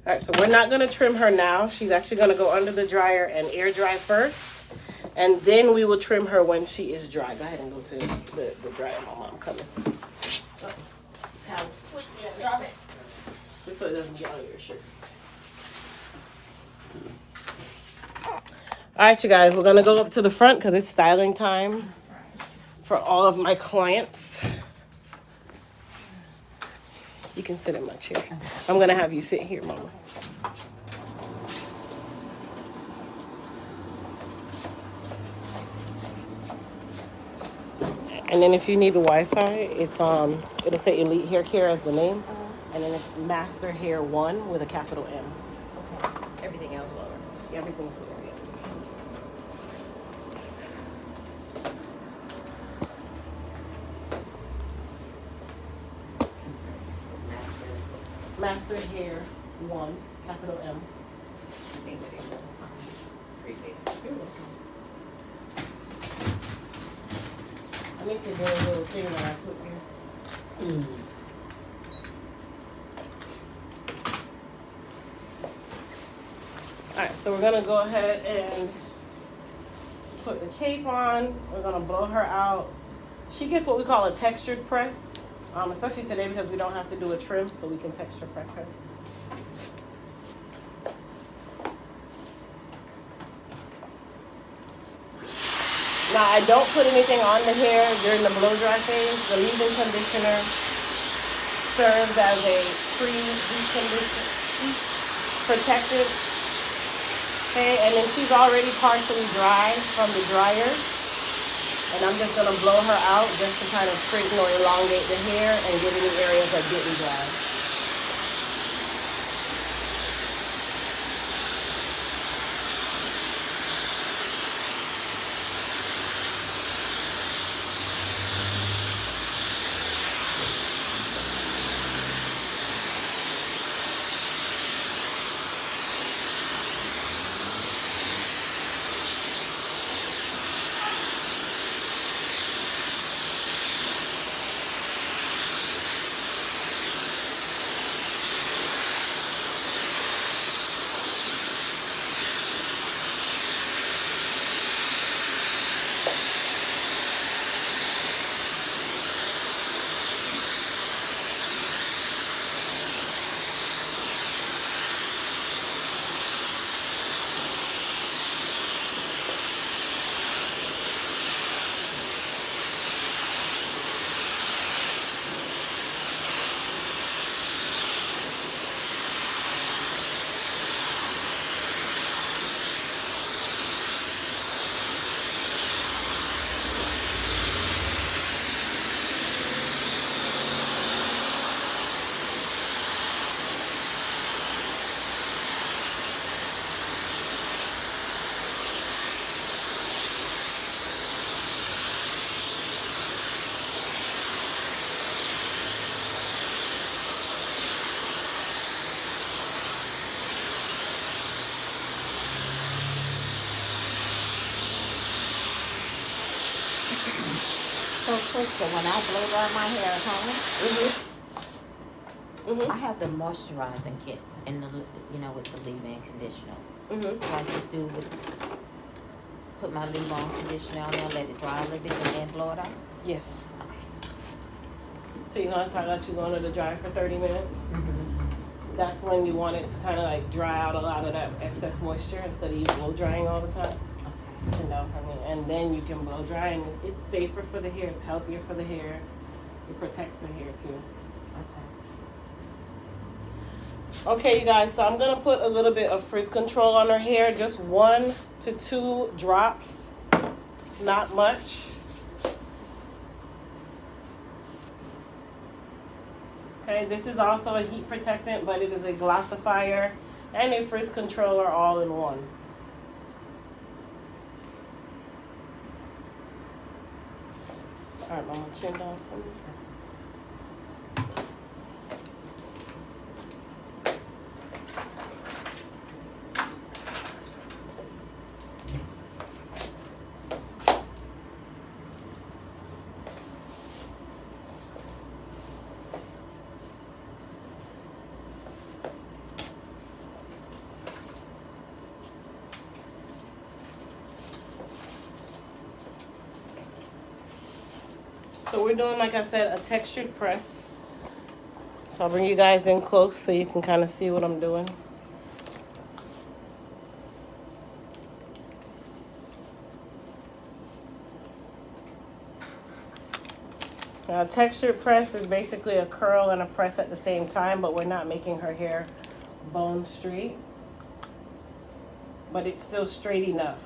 All right, so we're not gonna trim her now. She's actually gonna go under the dryer and air dry first. And then we will trim her when she is dry. Go ahead and go to the dryer. My mom coming. Oh, towel. Wait, yeah, drop it. Just so it doesn't get on your shirt. All right, you guys, we're going to go up to the front because it's styling time for all of my clients. You can sit in my chair. I'm going to have you sit here, Mama. And then if you need the Wi-Fi, it's it'll say Elite Hair Care as the name. And then it's Master Hair 1 with a capital M.
Okay. Everything else lower.
Everything here, yeah. Master Hair 1, capital M. I need to do a little thing that I put here. Alright, so we're going to go ahead and put the cape on. We're going to blow her out. She gets what we call a textured press, especially today because we don't have to do a trim, so we can texture press her. Now, I don't put anything on the hair during the blow dry phase. The leave-in conditioner serves as a pre-heat protective. Okay, and then she's already partially dry from the dryer. And I'm just going to blow her out just to kind of straighten or elongate the hair and get any areas that didn't dry.
So, Krista, when I blow dry my hair at home, I have the moisturizing kit and the with the leave-in conditioner. So I just do put my leave-on conditioner on there, let it dry a little bit, and then blow it out.
Yes.
Okay.
So you notice I let you go under the dryer for 30 minutes? That's when you want it to kind of like dry out a lot of that excess moisture instead of you blow drying all the time. And then you can blow dry, and it's safer for the hair. It's healthier for the hair. It protects the hair too. Okay, you guys. So I'm gonna put a little bit of frizz control on her hair, just 1 to 2 drops, not much. Okay, this is also a heat protectant, but it is a glossifier and a frizz controller all in one. All right, Mama, chin down for me. So we're doing, like I said, a textured press. So I'll bring you guys in close so you can kind of see what I'm doing. Now, a textured press is basically a curl and a press at the same time, but we're not making her hair bone straight. But it's still straight enough.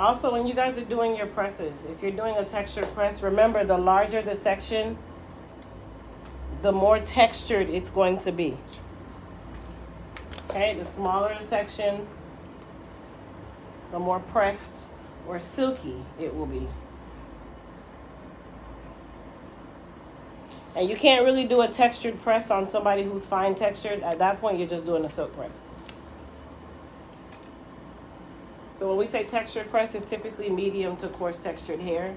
Also, when you guys are doing your presses, if you're doing a textured press, remember the larger the section, the more textured it's going to be. Okay, the smaller the section, the more pressed or silky it will be. And you can't really do a textured press on somebody who's fine textured. At that point, you're just doing a silk press. So when we say textured press, it's typically medium to coarse textured hair,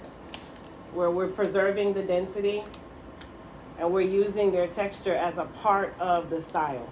where we're preserving the density and we're using their texture as a part of the style.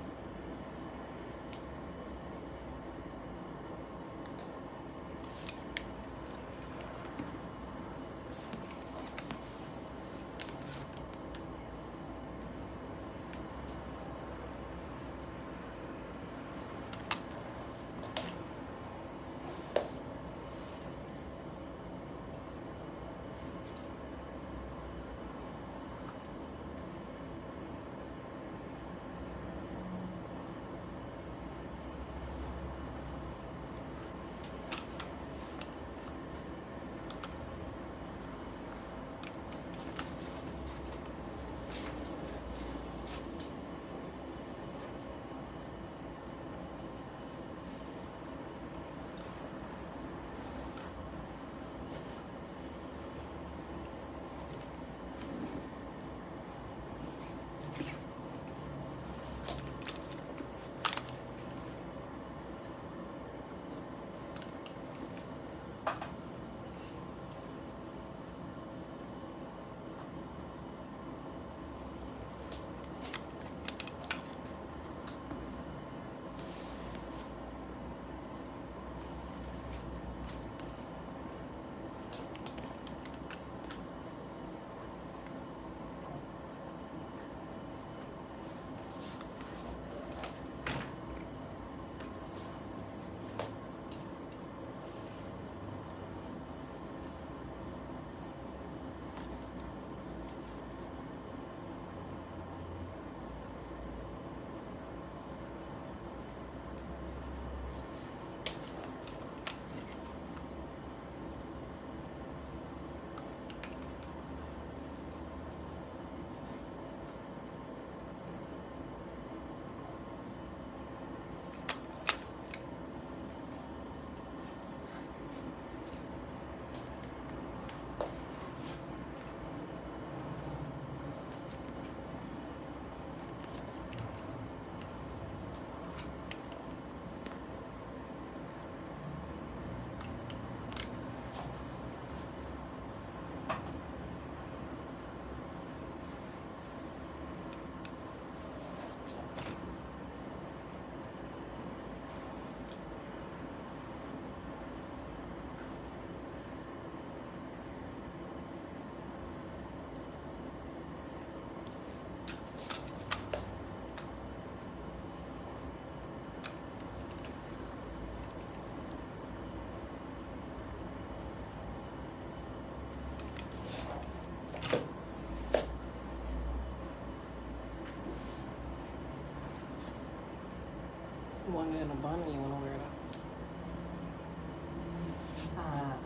You want it in a bun or you want to wear it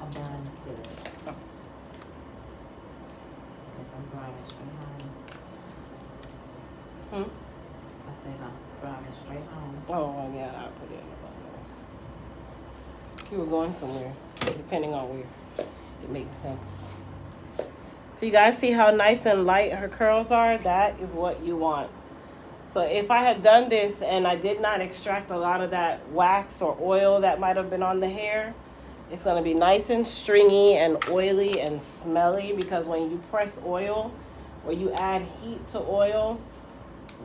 A bun is good.
up? Oh.
I said I'm driving straight home.
Oh, well, yeah, I'll put it in the bundle. You were going somewhere, depending on where. It makes sense. So you guys see how nice and light her curls are? That is what you want. So if I had done this and I did not extract a lot of that wax or oil that might have been on the hair, it's going to be nice and stringy and oily and smelly, because when you press oil or you add heat to oil,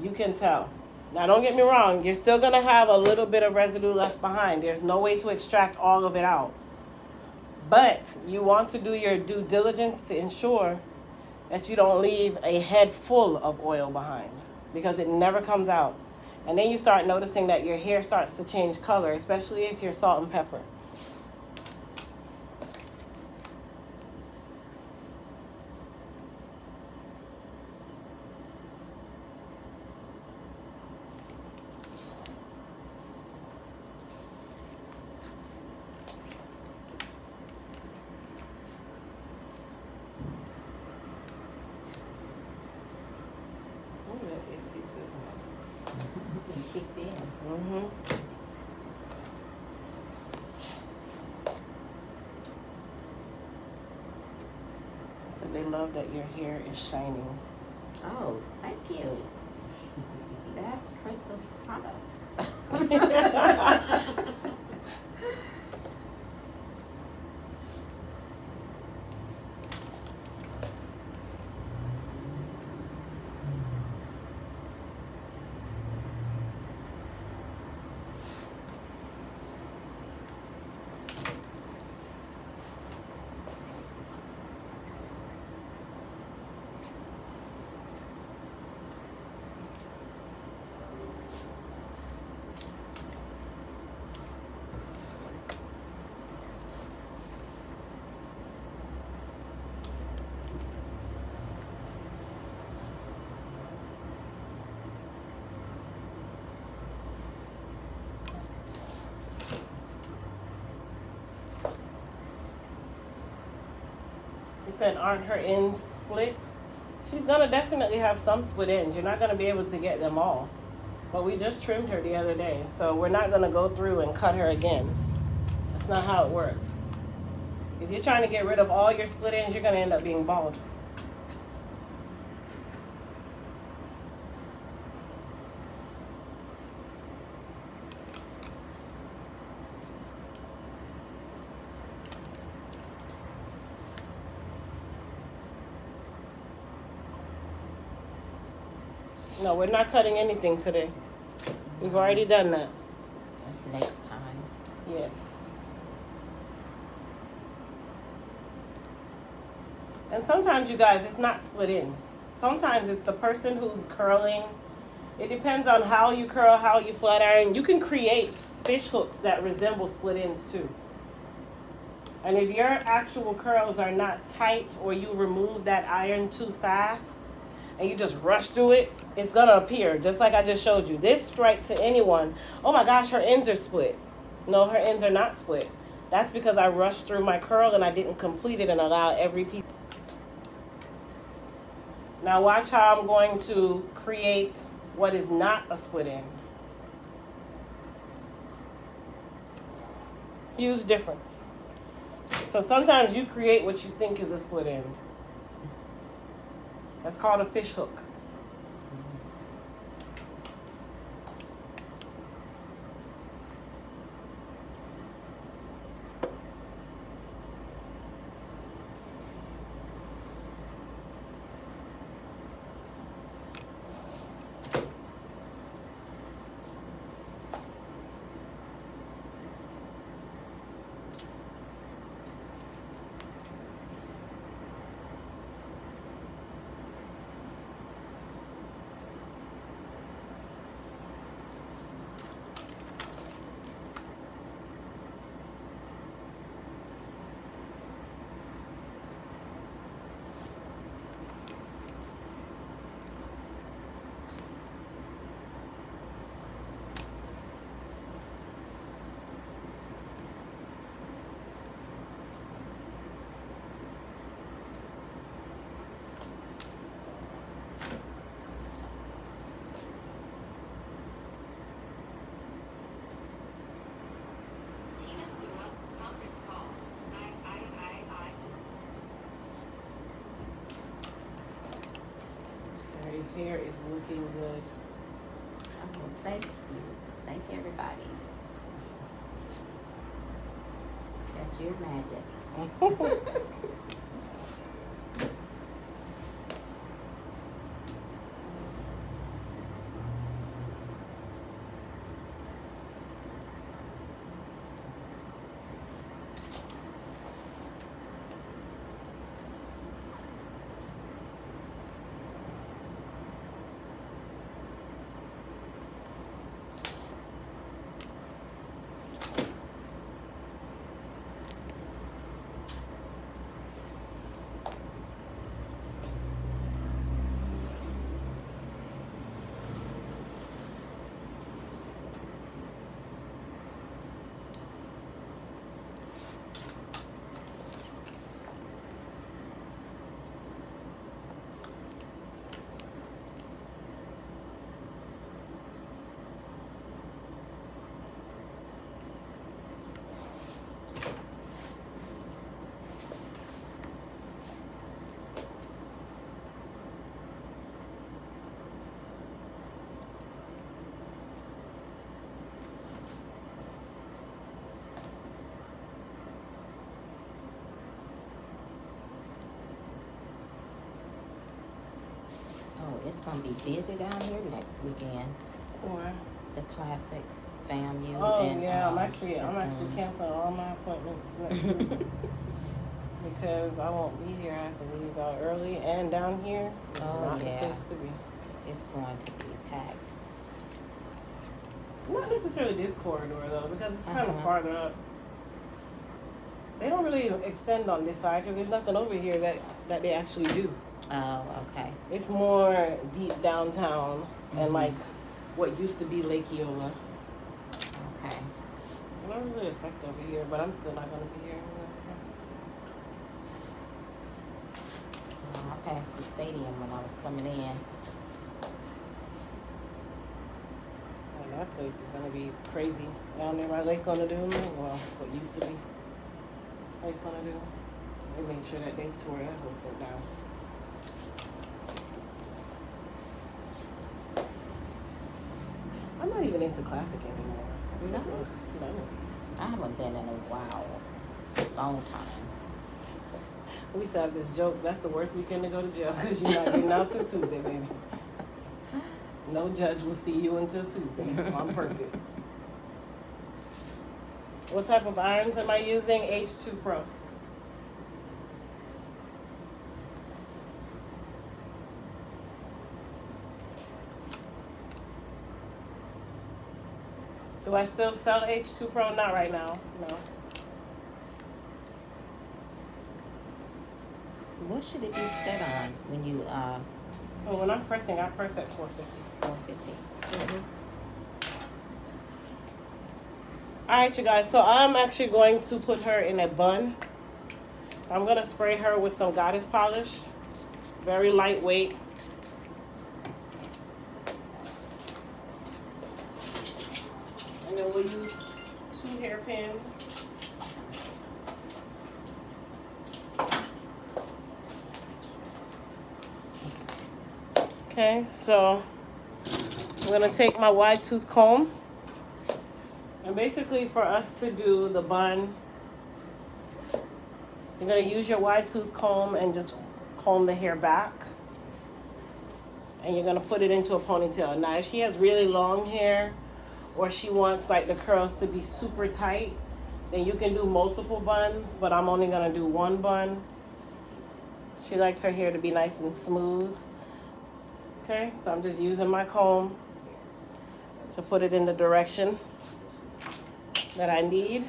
you can tell. Now don't get me wrong, you're still going to have a little bit of residue left behind. There's no way to extract all of it out. But you want to do your due diligence to ensure that you don't leave a head full of oil behind, because it never comes out. And then you start noticing that your hair starts to change color, especially if you're salt and pepper.
You kicked in.
Mm-hmm. So they love that your hair is shining.
Oh, thank you. That's Crystal's product.
You said, aren't her ends split? She's gonna definitely have some split ends. You're not gonna be able to get them all. But we just trimmed her the other day, so we're not gonna go through and cut her again. That's not how it works. If you're trying to get rid of all your split ends, you're gonna end up being bald. No, we're not cutting anything today. We've already done that.
That's next time.
Yes. And sometimes, you guys, it's not split ends. Sometimes it's the person who's curling. It depends on how you curl, how you flat iron. You can create fish hooks that resemble split ends too. And if your actual curls are not tight, or you remove that iron too fast and you just rush through it, it's gonna appear just like I just showed you. This right to anyone, oh my gosh, her ends are split. No, her ends are not split. That's because I rushed through my curl and I didn't complete it and allow every piece. Now watch how I'm going to create what is not a split end. Huge difference. So sometimes you create what you think is a split end. That's called a fish hook. Your hair is looking good.
Oh, thank you. Thank everybody. That's your magic. Oh, it's gonna be busy down here next weekend.
Or,
The classic FAMU.
oh
and,
yeah, I'm
the
actually canceling all my appointments next week because I won't be here. I have to leave out early, and down here,
Oh,
not
yeah.
the place to be.
It's going to be packed.
Not necessarily this corridor though, because it's kind of
Uh-huh.
farther up. They don't really extend on this side because there's nothing over here that they actually do.
Oh, okay.
It's more deep downtown and
Mhm.
like what used to be Lake Eola.
Okay.
It don't really affect over here, but I'm still not gonna be here anyway. So.
I passed the stadium when I was coming in.
And that place is gonna be crazy down there by Lake Ladoon. Well, what used to be Lake Ladoon. They made sure that they tore that whole thing down. I'm not even into classic anymore.
No?
No.
I haven't been in a while. Long time.
We used to have this joke. That's the worst weekend to go to jail because you're not getting out till Tuesday, baby. No judge will see you until Tuesday on purpose. What type of irons am I using? H2 Pro. Do I still sell H2 Pro? Not right now. No.
What should it be set on when you
Oh, when I'm pressing, I press at 450.
450?
Alright, you guys. So I'm actually going to put her in a bun. So I'm going to spray her with some goddess polish. Very lightweight. And then we'll use 2 hairpins. Okay, so I'm going to take my wide tooth comb. And basically for us to do the bun, you're going to use your wide tooth comb and just comb the hair back. And you're going to put it into a ponytail. Now, if she has really long hair or she wants like the curls to be super tight, then you can do multiple buns, but I'm only going to do one bun. She likes her hair to be nice and smooth. Okay, so I'm just using my comb to put it in the direction that I need.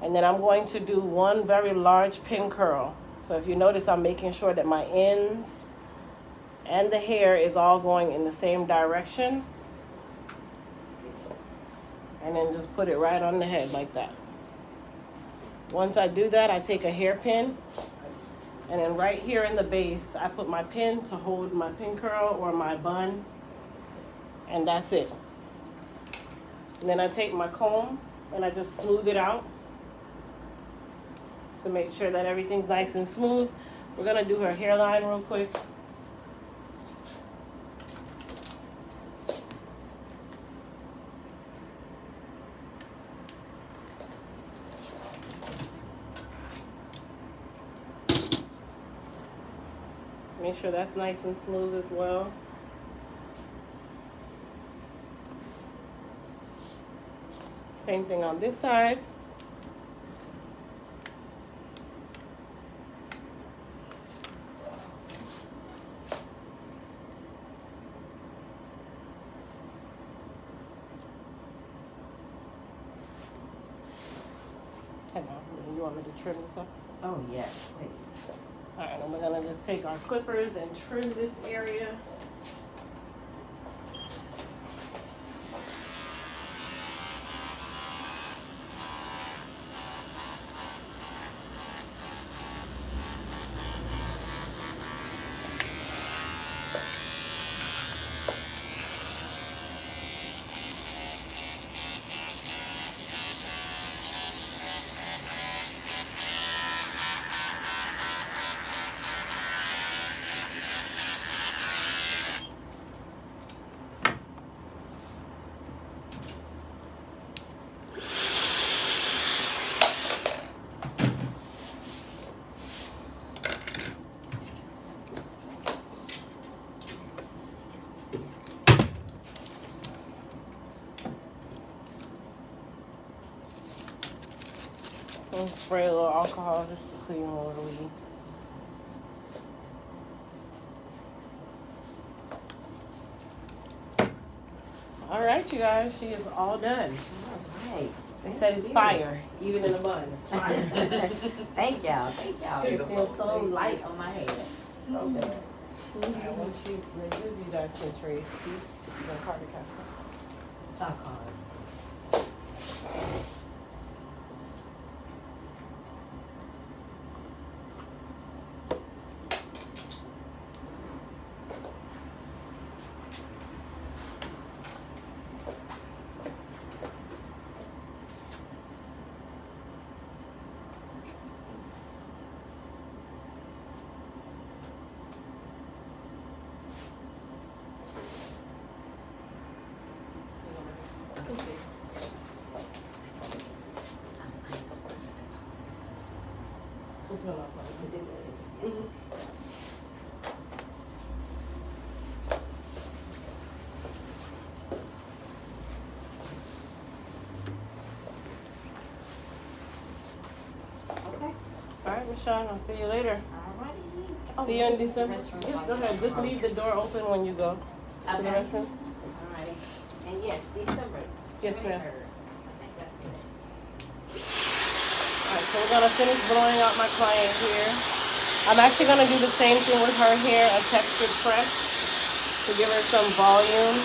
And then I'm going to do one very large pin curl. So if you notice, I'm making sure that my ends and the hair is all going in the same direction. And then just put it right on the head like that. Once I do that, I take a hairpin. And then right here in the base, I put my pin to hold my pin curl or my bun. And that's it. And then I take my comb and I just smooth it out. to make sure that everything's nice and smooth. We're gonna do her hairline real quick. Make sure that's nice and smooth as well. Same thing on this side. Hang on, you want me to trim this up?
Oh, yes, please.
All right, and we're gonna just take our clippers and trim this area. And spray a little alcohol just to clean a little weed. All right, you guys, she is all done.
All right.
They said it's fire, even in a bun. It's fire.
Thank y'all. Thank y'all. It feels so light on my head. So good.
All right, once she rinses, you guys can spray. See, you're gonna carve the castle.
Top card.
What's going on?
Okay.
All right, Michelle, I'll see you later.
Alrighty.
See you in December.
Restroom.
Yes, go ahead. Just leave the door open when you go to the
Okay.
restroom.
Alrighty. And yes, December.
Yes, ma'am.
23rd. I think that's it.
Alright, so we're gonna finish blowing out my client here. I'm actually gonna do the same thing with her hair, a textured press to give her some volume.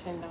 Chin down.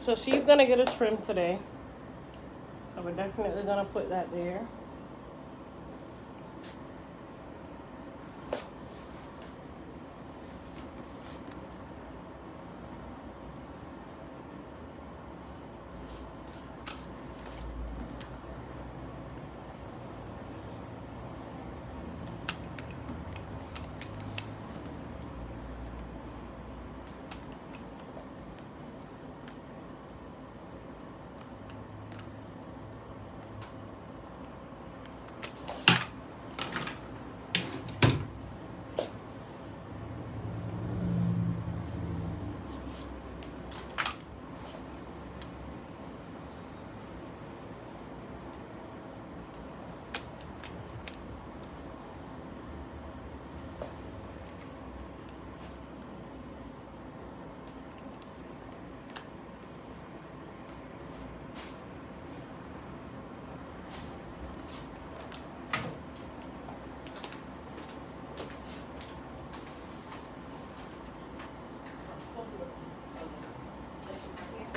So she's gonna get a trim today. So we're definitely gonna put that there.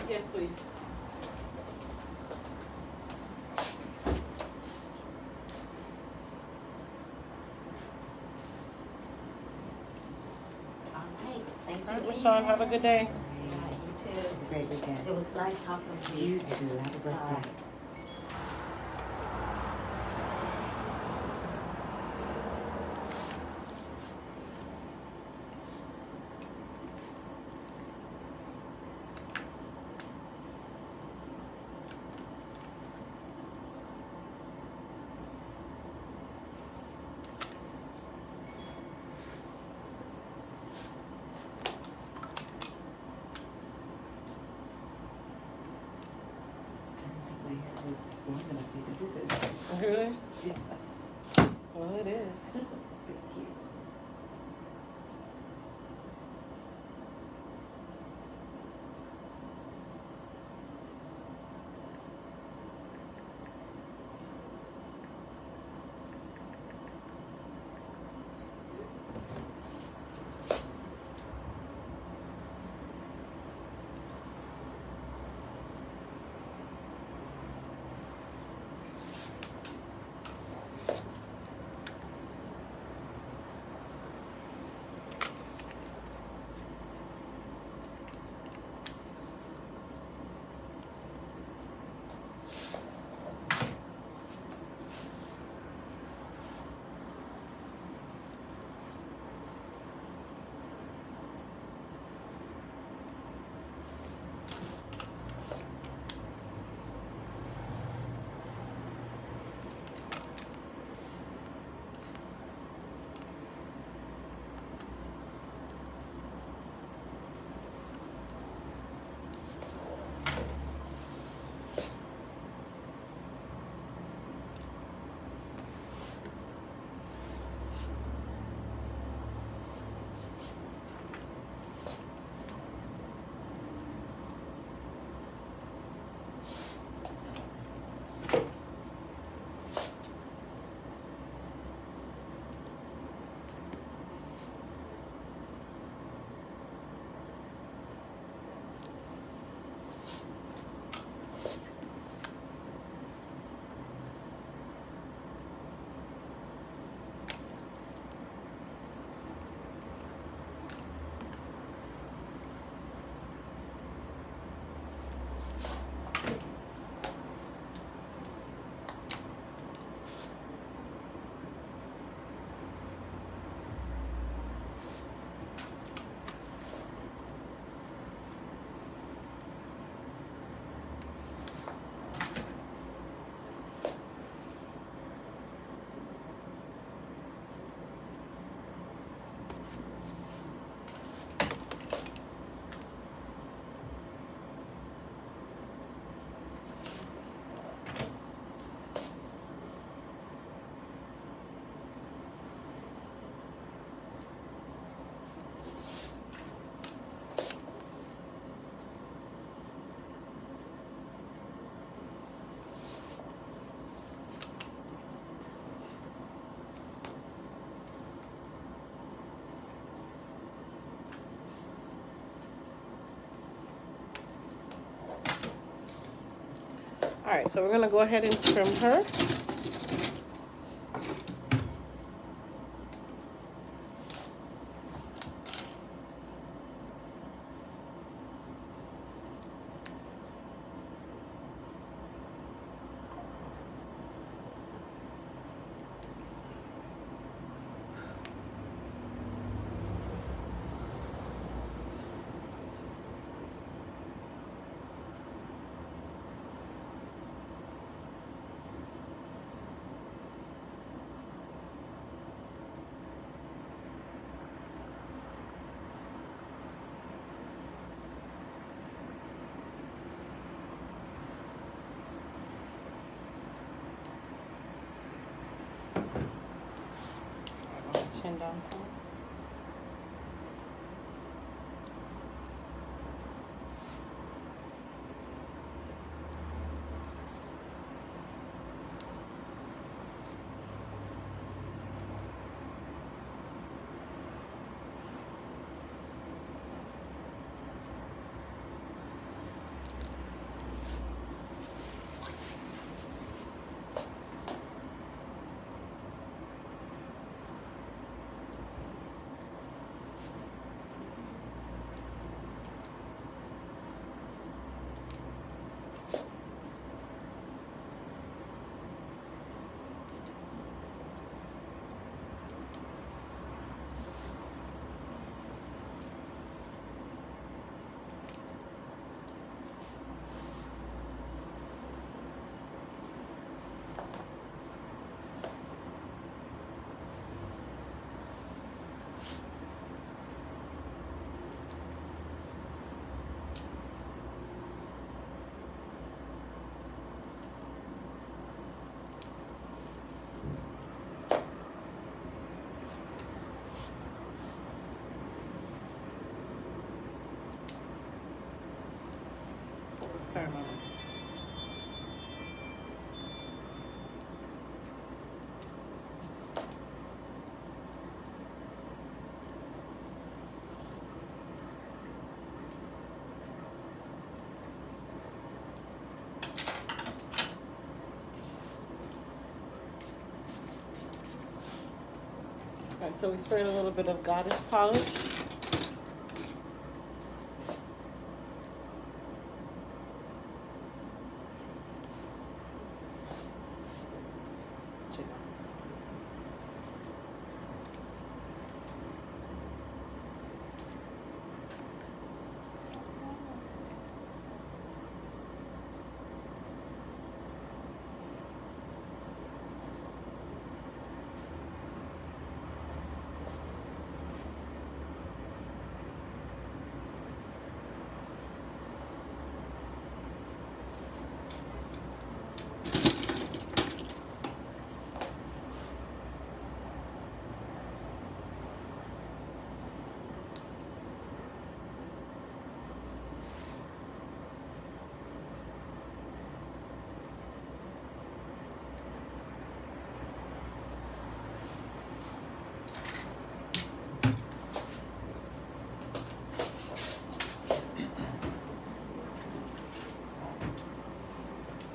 Yes, please.
All right. Thank you.
All right,
again.
Rashawn, have a good day.
All right, you too.
Great weekend.
It was nice talking to you.
You too. Have a blessed
All
day.
right.
I didn't think my hair was long enough for you to do this.
Really?
Yeah.
Well, it is.
Thank you.
right, so we're gonna go ahead and trim her. Chin down. Sorry, Mama. All right, so we sprayed a little bit of Goddess polish.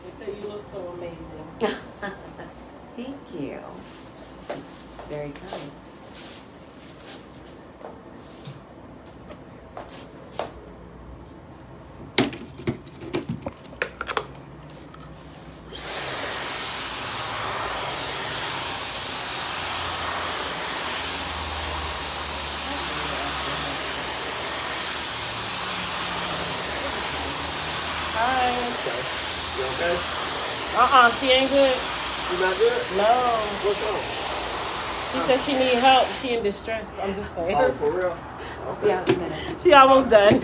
They say you look so amazing.
Thank you. Very kind.
Hi.
You okay?
She ain't good.
You not good?
No.
What's wrong?
She said she need help. She in distress. I'm just playing.
Oh, for real? Okay.
Yeah, in a minute.
She almost done.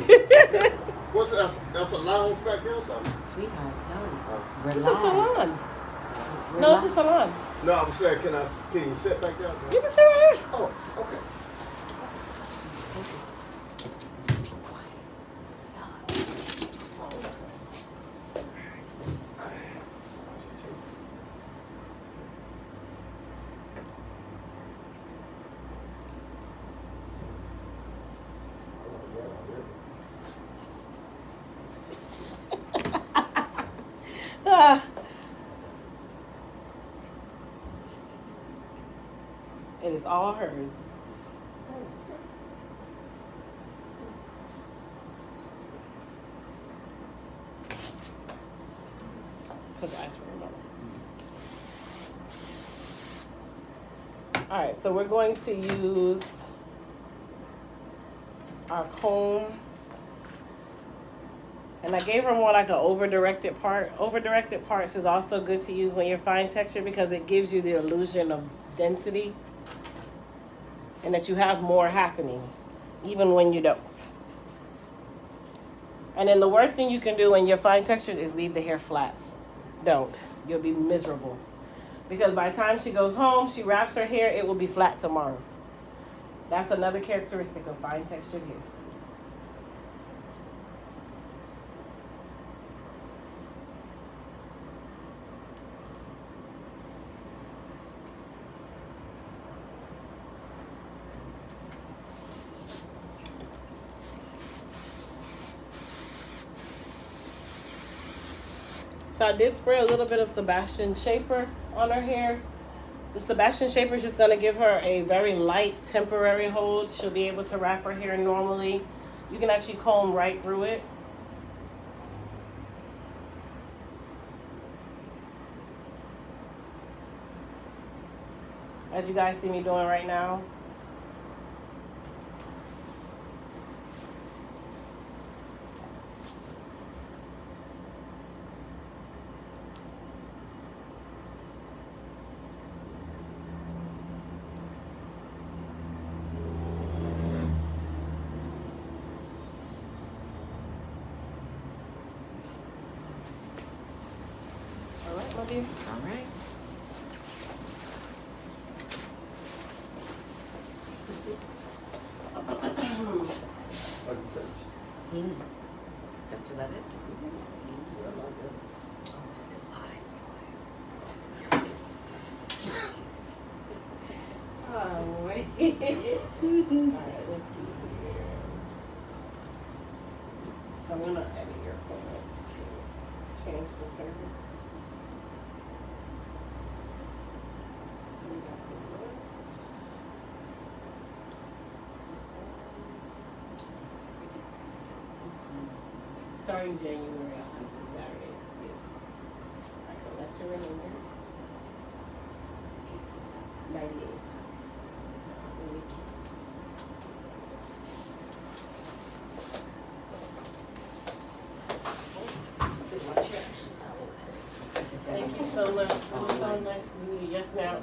What's that's a lounge back there or something?
Sweetheart, no. We're
It's a
live.
salon.
We're
No, it's a
live.
salon.
No, I'm saying, can you sit back there?
You can sit right here.
Oh, okay.
Be quiet.
Ah. It is all hers. Put the ice cream on. Alright, so we're going to use our comb. And I gave her more like an over-directed part. Over-directed parts is also good to use when you're fine texture because it gives you the illusion of density and that you have more happening even when you don't. And then the worst thing you can do when you're fine textured is leave the hair flat. Don't. You'll be miserable. Because by the time she goes home, she wraps her hair, it will be flat tomorrow. That's another characteristic of fine textured hair. So I did spray a little bit of Sebastian Shaper on her hair. The Sebastian Shaper is just going to give her a very light temporary hold. She'll be able to wrap her hair normally. You can actually comb right through it. As you guys see me doing right now. All right, my dear.
All right.
Like you said.
Don't you love it?
Yeah, I like that.
Oh, it's still live.
Oh, wait. All right, let's see here. So I'm going to edit your appointment to change the service. So we got the look. Starting January, I'll have some Saturdays. Yes. All right, so that's your remainder. 98. Thank you so much. It was so nice to meet you. Yes, ma'am.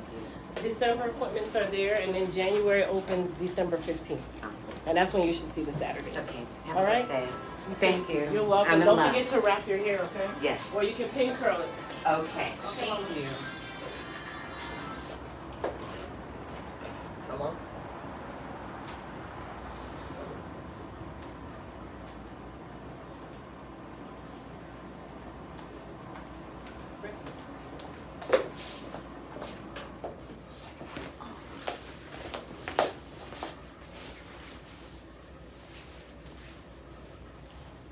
December appointments are there, and then January opens December 15th.
Awesome.
And that's when you should see the Saturdays.
Okay. Have
All
a
right.
good day. Thank you.
You're welcome.
I'm in
Don't
love.
forget to wrap your hair, okay?
Yes.
Or you can pin curl it.
Okay. Thank you.
Hello?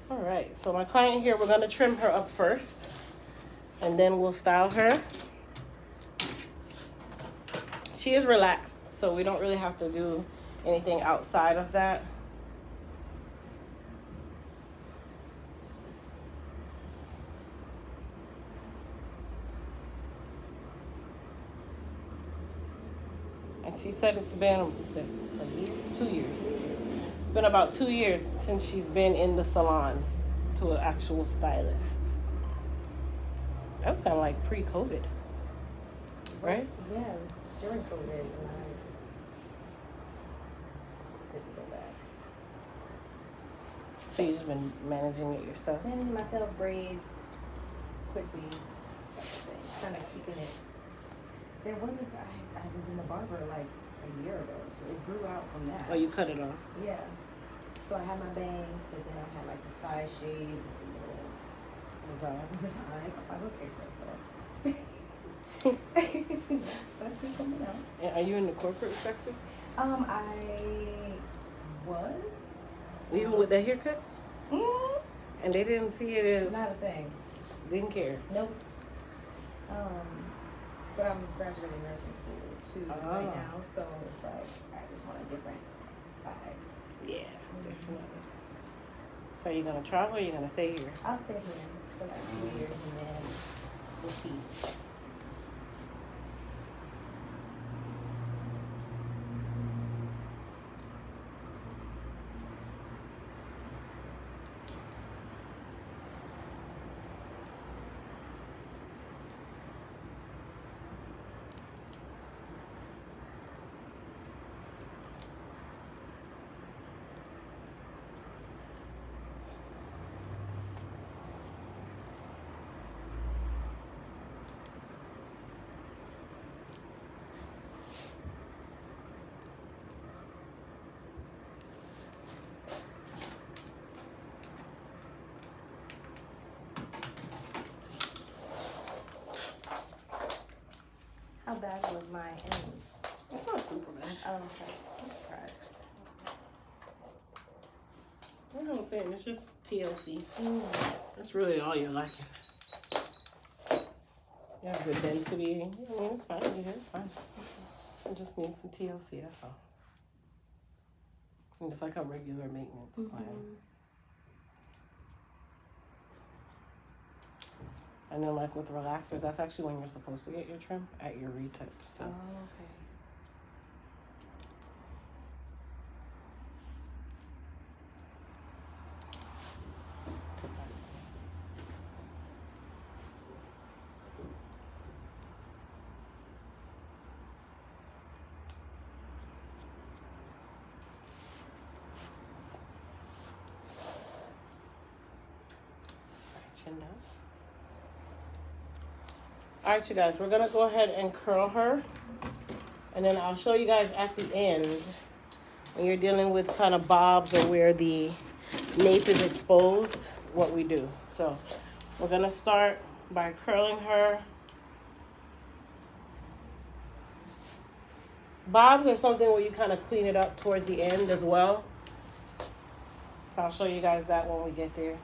All right. So my client here, we're gonna trim her up first, and then we'll style her. She is relaxed, so we don't really have to do anything outside of that. And she said it's been a year, 2 years. It's been about 2 years since she's been in the salon to an actual stylist. That was kind of like pre-COVID, right?
Yeah, it was during COVID, and I just didn't go back.
So you've just been managing it yourself?
Managing myself, braids, quick weaves, type of thing. Kind of keeping it. There wasn't, I was in the barber like a year ago, so it grew out from that.
Oh, you cut it off?
Yeah. So I had my bangs, but then I had like the side shave with the little design. I'm like, okay, that's been coming out.
And are you in the corporate sector?
I was.
Even with that haircut?
Mm,
And they didn't see it as,
not a thing.
didn't care.
Nope. But I'm graduating nursing school too
Oh.
right now, so it's like I just want a different vibe.
Yeah, definitely. So you're gonna travel or you're gonna stay here?
I'll stay here for like 2 years and then we'll see. How bad was my ends?
It's not super bad.
Oh, okay. I'm surprised.
You know what I'm saying? It's just TLC. That's really all you're lacking. You have good density. I mean, it's fine. Yeah, it's fine. You just need some TLC, that's all. And just like a regular maintenance plan. And then like with relaxers, that's actually when you're supposed to get your trim at your retouch. So.
Oh, okay.
Chin down. All right, you guys, we're gonna go ahead and curl her, and then I'll show you guys at the end when you're dealing with kind of bobs or where the nape is exposed, what we do. So we're gonna start by curling her. Bobs are something where you kind of clean it up towards the end as well. So I'll show you guys that when we get there.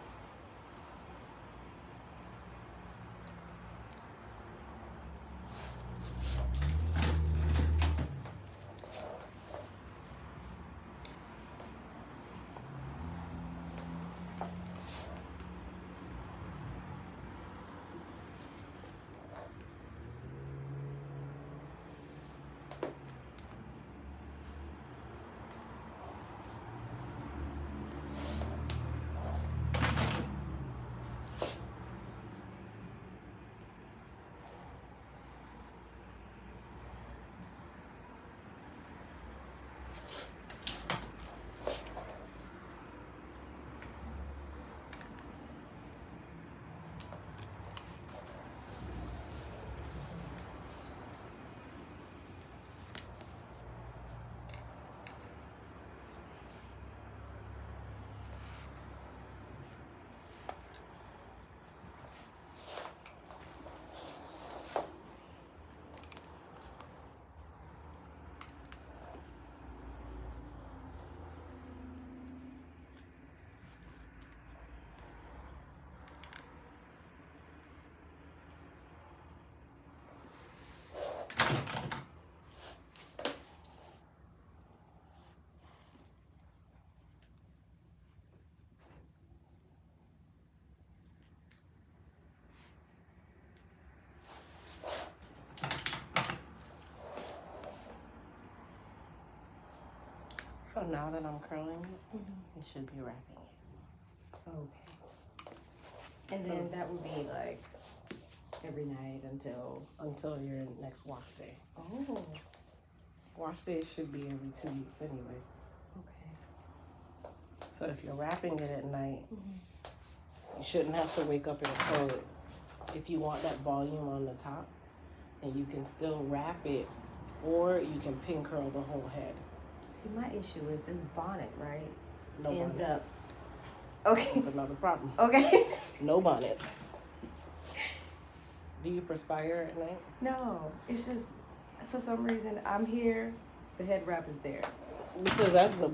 So now that I'm curling it, it should be wrapping it.
Okay. And then that would be like every night until
Your next wash day.
Oh.
Wash day should be every 2 weeks anyway.
Okay.
So if you're wrapping it at night, you shouldn't have to wake up and curl it. If you want that volume on the top, and you can still wrap it, or you can pin curl the whole head.
See, my issue is this bonnet, right?
No
Ends
bonnets.
up. Okay.
That's another problem.
Okay.
No bonnets. Do you perspire at night?
No, it's just for some reason I'm here, the head wrap is there.
Because that's the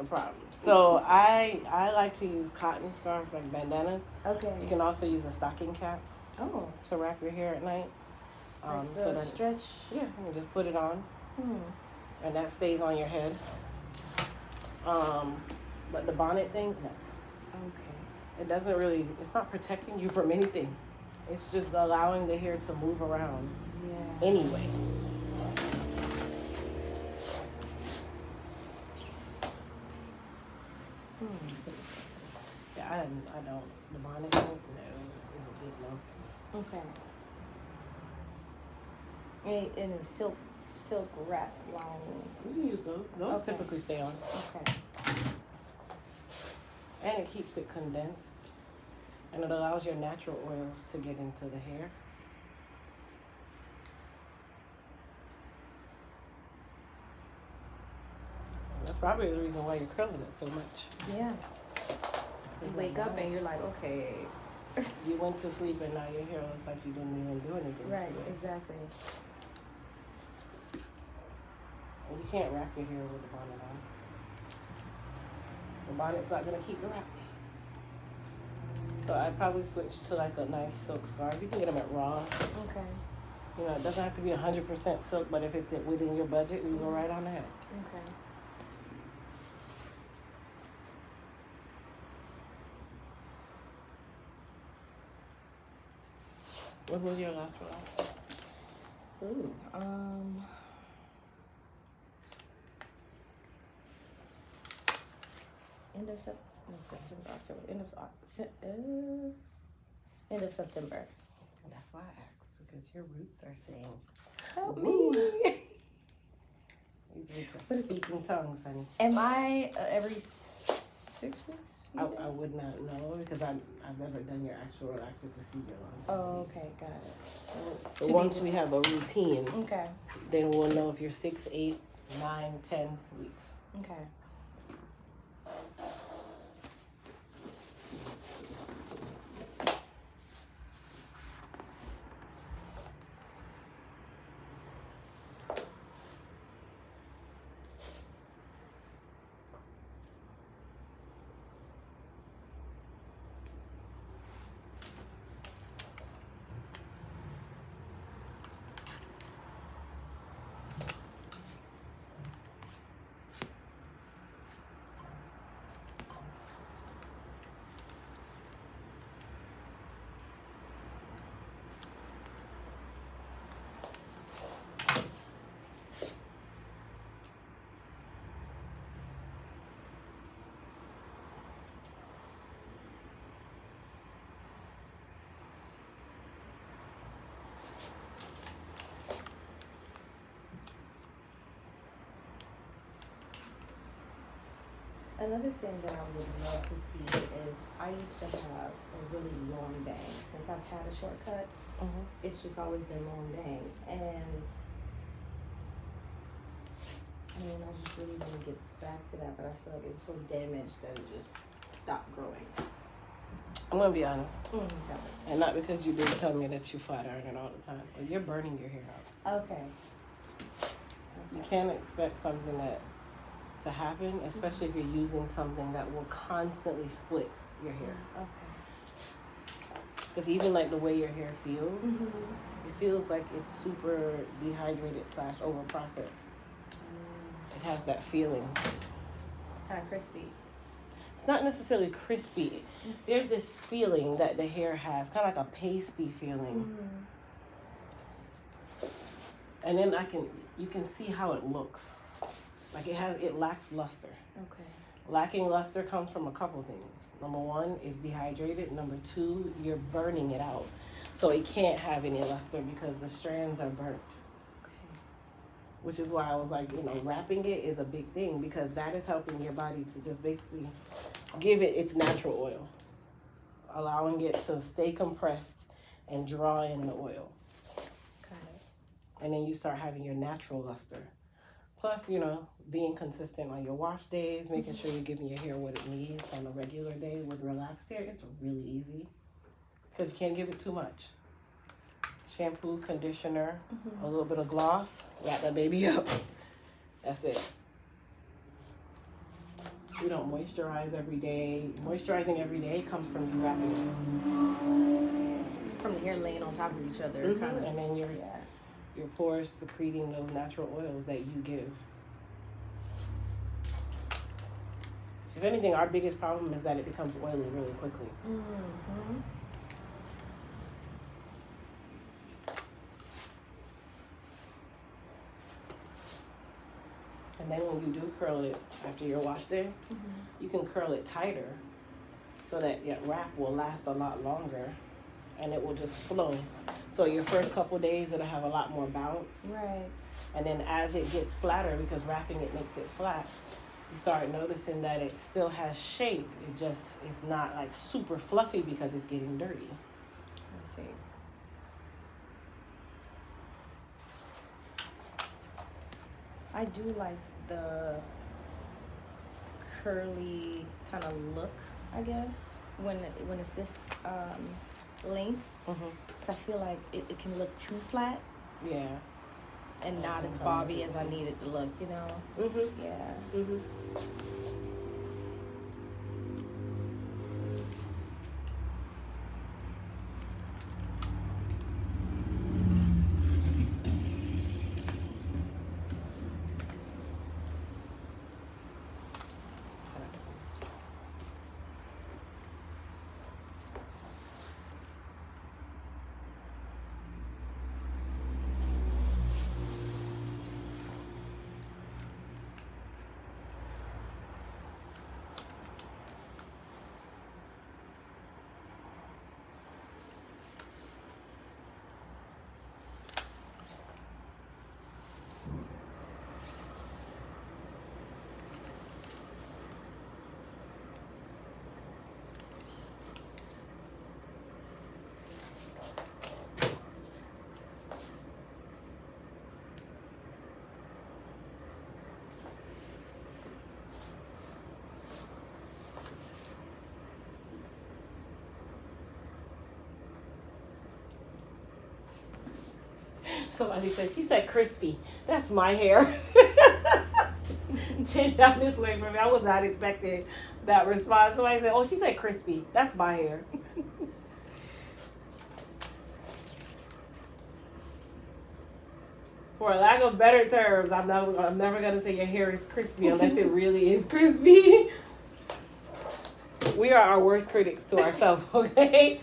problem. So I like to use cotton scarves like bandanas.
Okay.
You can also use a stocking cap.
Oh.
to wrap your hair at night.
Like
So
the
that
stretch.
yeah, you can just put it on,
Hmm.
and that stays on your head. But the bonnet thing, no.
Okay.
It doesn't really, it's not protecting you from anything. It's just allowing the hair to move around
Yeah.
anyway. Yeah, I don't. The bonnet thing, no, is a big no.
Okay. And it's silk wrap long.
You can use those. Those
Okay.
typically stay on.
Okay.
And it keeps it condensed. And it allows your natural oils to get into the hair. That's probably the reason why you're curling it so much.
Yeah. You wake up and you're like, okay.
You went to sleep and now your hair looks like you didn't even do anything
Right.
to it.
Exactly.
And you can't wrap your hair with the bonnet on. The bonnet's not gonna keep the wrap. So I'd probably switch to like a nice silk scarf. You can get them at Ross.
Okay.
You know, it doesn't have to be 100% silk, but if it's within your budget, you go right on ahead.
Okay.
What was your last one?
Ooh. September, October. End of September.
That's why I asked, because your roots are saying,
Help
Ooh.
me.
these roots are speaking tongues, honey.
Am I every 6 weeks?
I would not know because I've never done your actual relaxer to see your longevity.
Oh, okay, got it.
So
to
once
be-
we have a routine,
Okay.
then we'll know if you're 6, 8, 9, 10 weeks.
Okay. Another thing that I would love to see is I used to have a really long bang. Since I've had a shortcut, it's just always been long bang. And I mean, I just really want to get back to that, but I feel like it was so damaged that it just stopped growing.
I'm going to be honest.
Tell me.
And not because you didn't tell me that you flat iron it all the time, but you're burning your hair out.
Okay.
You can't expect something to happen, especially if you're using something that will constantly split your hair.
Okay.
Because even like the way your hair feels, it feels like it's super dehydrated / over processed. It has that feeling.
Kind of crispy.
It's not necessarily crispy. There's this feeling that the hair has, kind of like a pasty feeling. And then you can see how it looks. Like it lacks luster.
Okay.
Lacking luster comes from a couple things. Number one, it's dehydrated. Number two, you're burning it out. So it can't have any luster because the strands are burnt.
Okay.
Which is why I was like, wrapping it is a big thing because that is helping your body to just basically give it its natural oil. Allowing it to stay compressed and draw in the oil.
Got it.
And then you start having your natural luster. Plus, being consistent on your wash days, making sure you're giving your hair what it needs on a regular day with relaxed hair, it's really easy. Because you can't give it too much. Shampoo, conditioner, a little bit of gloss, wrap that baby up. That's it. We don't moisturize every day. Moisturizing every day comes from you wrapping it.
from the hair laying on top of each other.
Mhm.
Kind of.
And then
Yeah.
your pores secreting those natural oils that you give. If anything, our biggest problem is that it becomes oily really quickly.
Mm-hmm.
And then when you do curl it after your wash day, you can curl it tighter so that your wrap will last a lot longer and it will just flow. So your first couple days it'll have a lot more bounce.
Right.
And then as it gets flatter, because wrapping it makes it flat, you start noticing that it still has shape. It just is not like super fluffy because it's getting dirty.
I see. I do like the curly kind of look, I guess, when it's this length.
Mm-hmm.
So I feel like it can look too flat
Yeah.
and not as
Okay.
bobby as I need it to look, you know?
Mm-hmm.
Yeah.
Mm-hmm. Somebody said, she said crispy. That's my hair. Chin down this way for me. I was not expecting that response. Somebody said, oh, she said crispy. That's my hair. For lack of better terms, I'm never gonna say your hair is crispy unless it really is crispy. We are our worst critics to ourselves, okay?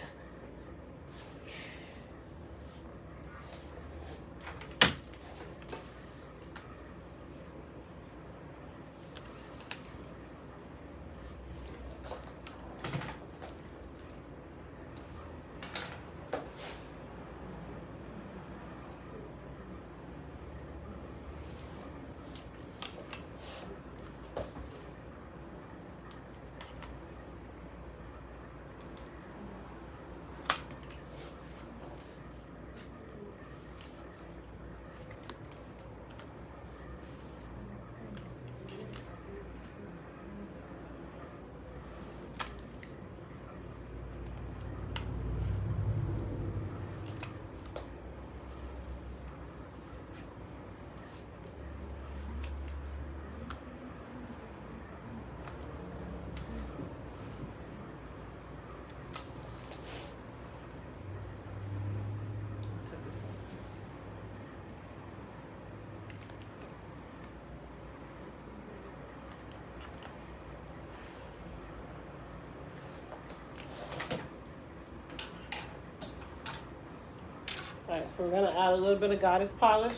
Alright, so we're gonna add a little bit of goddess polish.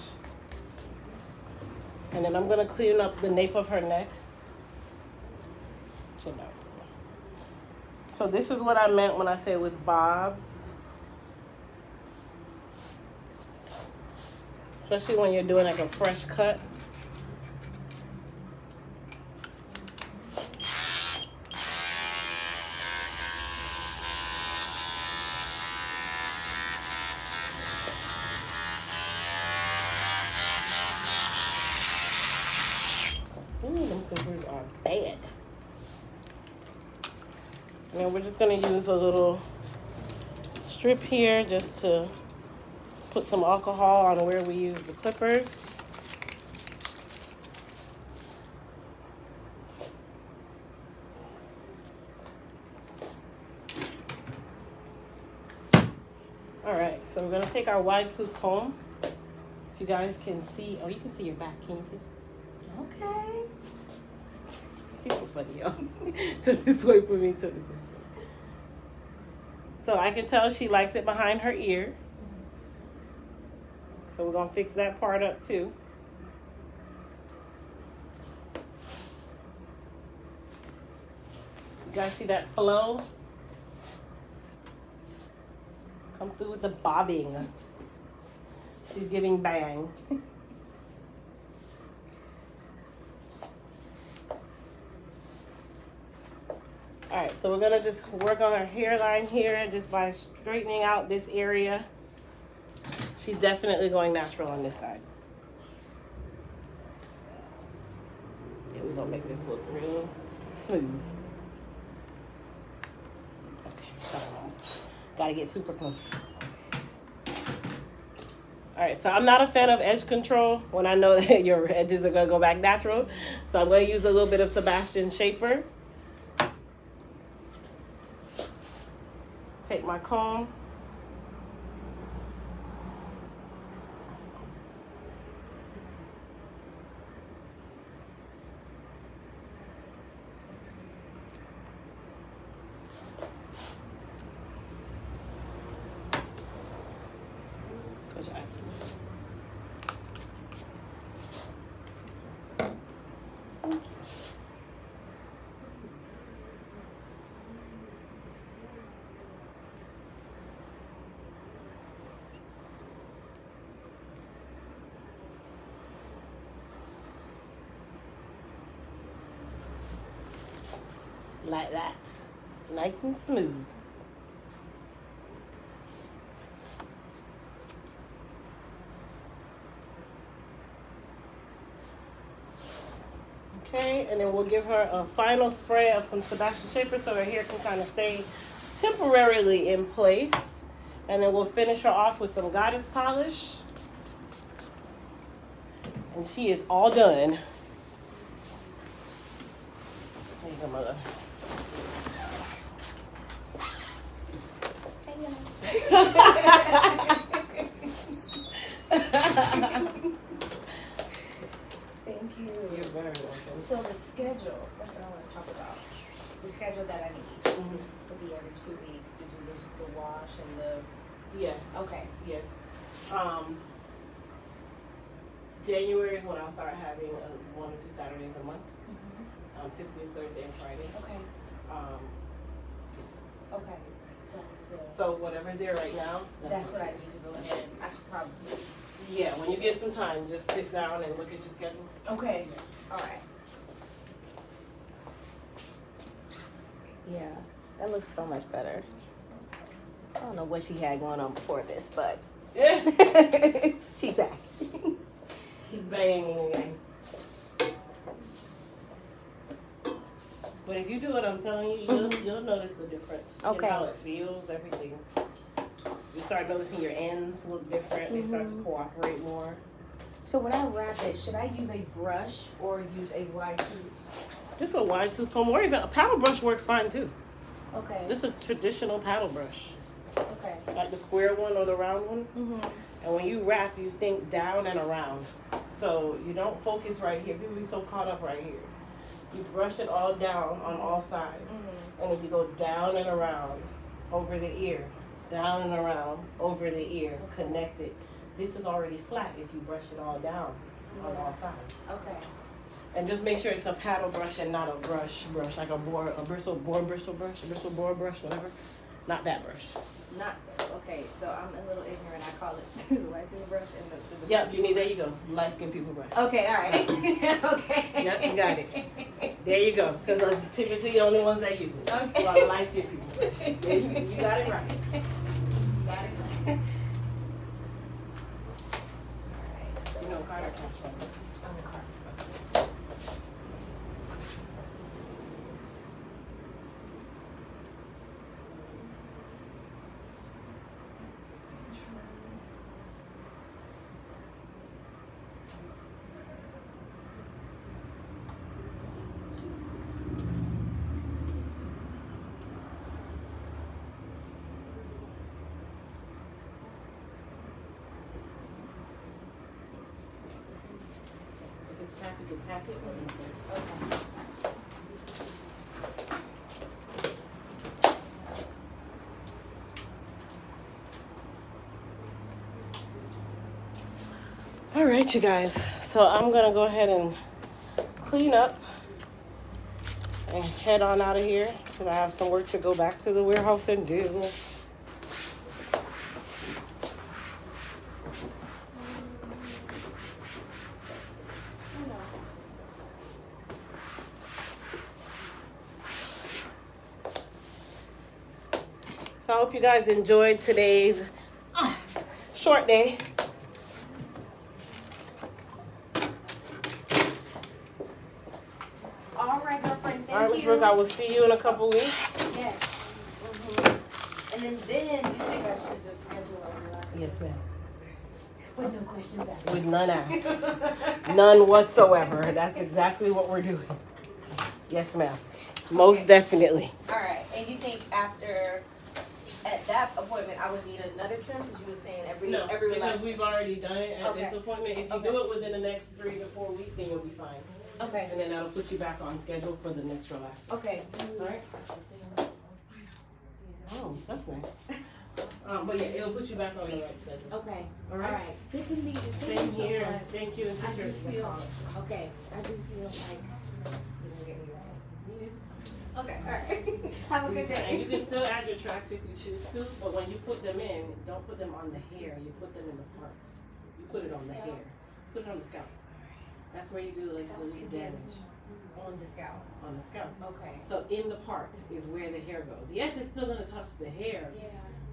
And then I'm gonna clean up the nape of her neck. Chin down. So this is what I meant when I say with bobs. Especially when you're doing like a fresh cut. Ooh, them clippers are bad. And then we're just gonna use a little strip here just to put some alcohol on where we use the clippers. we're gonna take our wide tooth comb. If you guys can see, oh, you can see your back. Can you see?
Okay.
He's so funny, y'all. Turn this way for me. Turn this way. So I can tell she likes it behind her ear. So we're gonna fix that part up too. You guys see that flow? Come through with the bobbing. She's giving bang. Alright, so we're gonna just work on her hairline here just by straightening out this area. She's definitely going natural on this side. Yeah, we're gonna make this look real smooth. Okay, so gotta get super close. Alright, so I'm not a fan of edge control when I know that your edges are gonna go back natural. So I'm gonna use a little bit of Sebastian Shaper. Take my comb. Close your eyes. Like that. Nice and smooth. Okay, and then we'll give her a final spray of some Sebastian Shaper so her hair can kind of stay temporarily in place. And then we'll finish her off with some goddess polish. And she is all done. There you go, mother.
Thank you.
You're very welcome.
So the schedule, that's what I want to talk about. The schedule that I need will be every 2 weeks to do the wash and the.
Yes.
Okay.
Yes. January is when I'll start having 1 or 2 Saturdays a month. Typically Thursday and Friday.
Okay. Okay.
So whatever's there right now.
That's what I need to go ahead. I should probably.
Yeah, when you get some time, just sit down and look at your schedule.
Okay. All right. Yeah, that looks so much better. I don't know what she had going on before this, but
Yeah.
she's back.
She's banging again. But if you do what I'm telling you, you'll notice the difference.
Okay.
In how it feels, everything. You start noticing your ends look different. They start to cooperate more.
So when I wrap it, should I use a brush or use a wide tooth?
Just a wide tooth comb or even a paddle brush works fine too.
Okay.
This is a traditional paddle brush.
Okay.
Like the square one or the round one. And when you wrap, you think down and around. So you don't focus right here. People be so caught up right here. You brush it all down on all sides. And then you go down and around over the ear. Down and around over the ear. Connect it. This is already flat if you brush it all down on all sides.
Okay.
And just make sure it's a paddle brush and not a brush, like a bristle boar brush, whatever. Not that brush.
Not okay. So I'm a little ignorant. I call it the light people brush and the
Yep, there you go. Light skin people brush.
Okay, all right. Okay.
Yep, you got it. There you go. Because those are typically the only ones that use it.
Okay.
Are the light skin people brush. There you got it right. You got it right. You know, Carter Cash.
I'm a car.
can tap it or insert.
Okay.
All right, you guys. So I'm gonna go ahead and clean up and head on out of here because I have some work to go back to the warehouse and do. So I hope you guys enjoyed today's short day.
All right, girlfriend. Thank
All right, Miss
you.
Brooke, I will see you in a couple weeks.
Yes. And then you think I should just schedule a relax
Yes, ma'am.
with no questions asked.
With none asked. None whatsoever. That's exactly what we're doing. Yes, ma'am. Most definitely.
All right. And you think after at that appointment I would need another trim because you were saying every
Because
relax.
we've already done it at this
Okay.
appointment. If you
Okay.
do it within the next 3 to 4 weeks, then you'll be fine.
Okay.
And then that'll put you back on schedule for the next relax.
Okay.
All right. Oh, that's nice. But yeah, it'll put you back on the right schedule.
Okay.
All right.
Good to meet you. Thank
Same
you so
here.
much.
Thank you.
I do
Appreciate
feel
it.
okay. I do feel like you can get me right. Okay. All right. Have a good
And you
day.
can still add your tracks if you choose to, but when you put them in, don't put them on the hair. You put them in the parts. You put it on the hair. Put it on the scalp. That's where you do like the least damage.
On the scalp.
On the scalp.
Okay.
So in the parts is where the hair goes. Yes, it's still gonna touch the hair,
Yeah.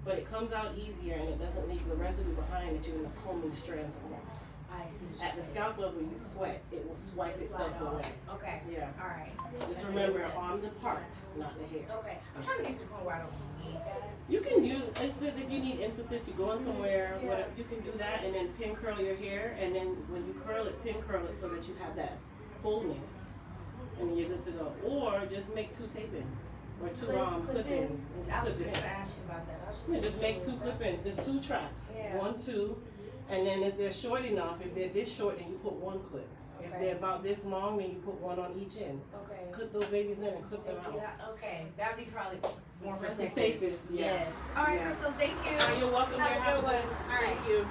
but it comes out easier and it doesn't leave the residue behind that you're gonna combing strands off.
I see. What
At the
you're saying.
scalp level, you sweat, it will swipe
Slide
itself
off.
away.
Okay.
Yeah.
All right.
Just remember on the part, not the hair.
Okay. I'm trying to get to the point where I don't need that.
You can use, it says if you need emphasis, you're going somewhere,
Yeah.
whatever, you can do that and then pin curl your hair. And then when you curl it, pin curl it so that you have that fullness. And then you're good to go. Or just make 2 tape-ins. Or 2 clip-ins. And
I was
just
just
clip
gonna
it.
ask you about that. I was
Yeah, just make 2 clip-ins. There's 2 traps.
Yeah.
1, 2. And then if they're short enough, if they're this short, then you put 1 clip. If
Okay.
they're about this long, then you put 1 on each end.
Okay.
Clip those babies in and clip them out.
Okay. That'd be probably more
That's the
protective.
safest. Yeah.
Yes. All right,
Yeah.
Crystal. Thank you.
Oh, you're welcome.
Have
dear.
a good one. All right.
Thank you.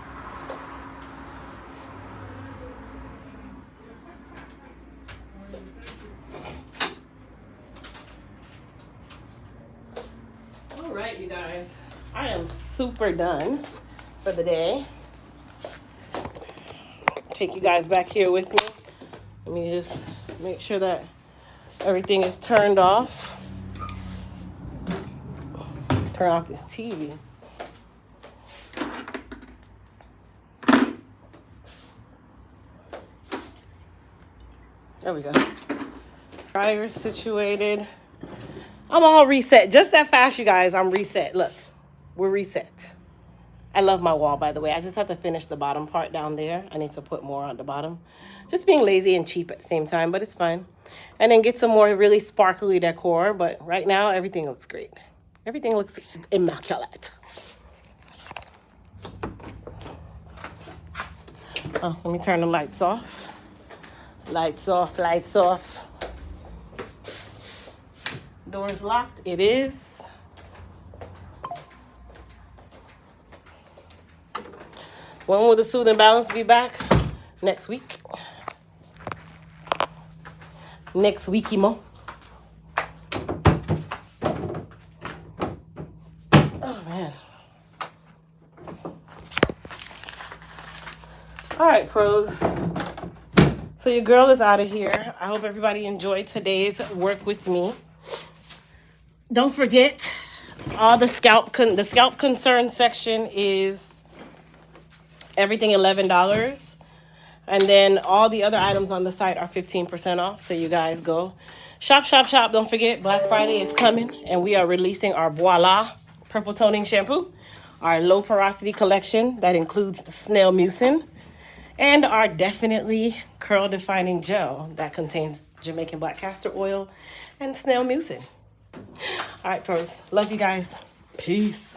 All right, you guys. I am super done for the day. Take you guys back here with me. Let me just make sure that everything is turned off. Turn off this TV. There we go. Dryer's situated. I'm all reset. Just that fast, you guys. I'm reset. Look, we're reset. I love my wall, by the way. I just have to finish the bottom part down there. I need to put more on the bottom. Just being lazy and cheap at the same time, but it's fine. And then get some more really sparkly decor. But right now, everything looks great. Everything looks immaculate. Oh, let me turn the lights off. Lights off, lights off. Door's locked. It is. When will the Soothing Balance be back? Next week. Next weeky mo. Oh man. All right, pros. So your girl is out of here. I hope everybody enjoyed today's work with me. Don't forget, all the scalp concern section is everything $11. And then all the other items on the site are 15% off. So you guys go shop, shop, shop. Don't forget, Black Friday is coming and we are releasing our Voila Purple Toning Shampoo, our low porosity collection that includes snail mucin, and our Definitely Curl Defining Gel that contains Jamaican black castor oil and snail mucin. All right, pros. Love you guys. Peace.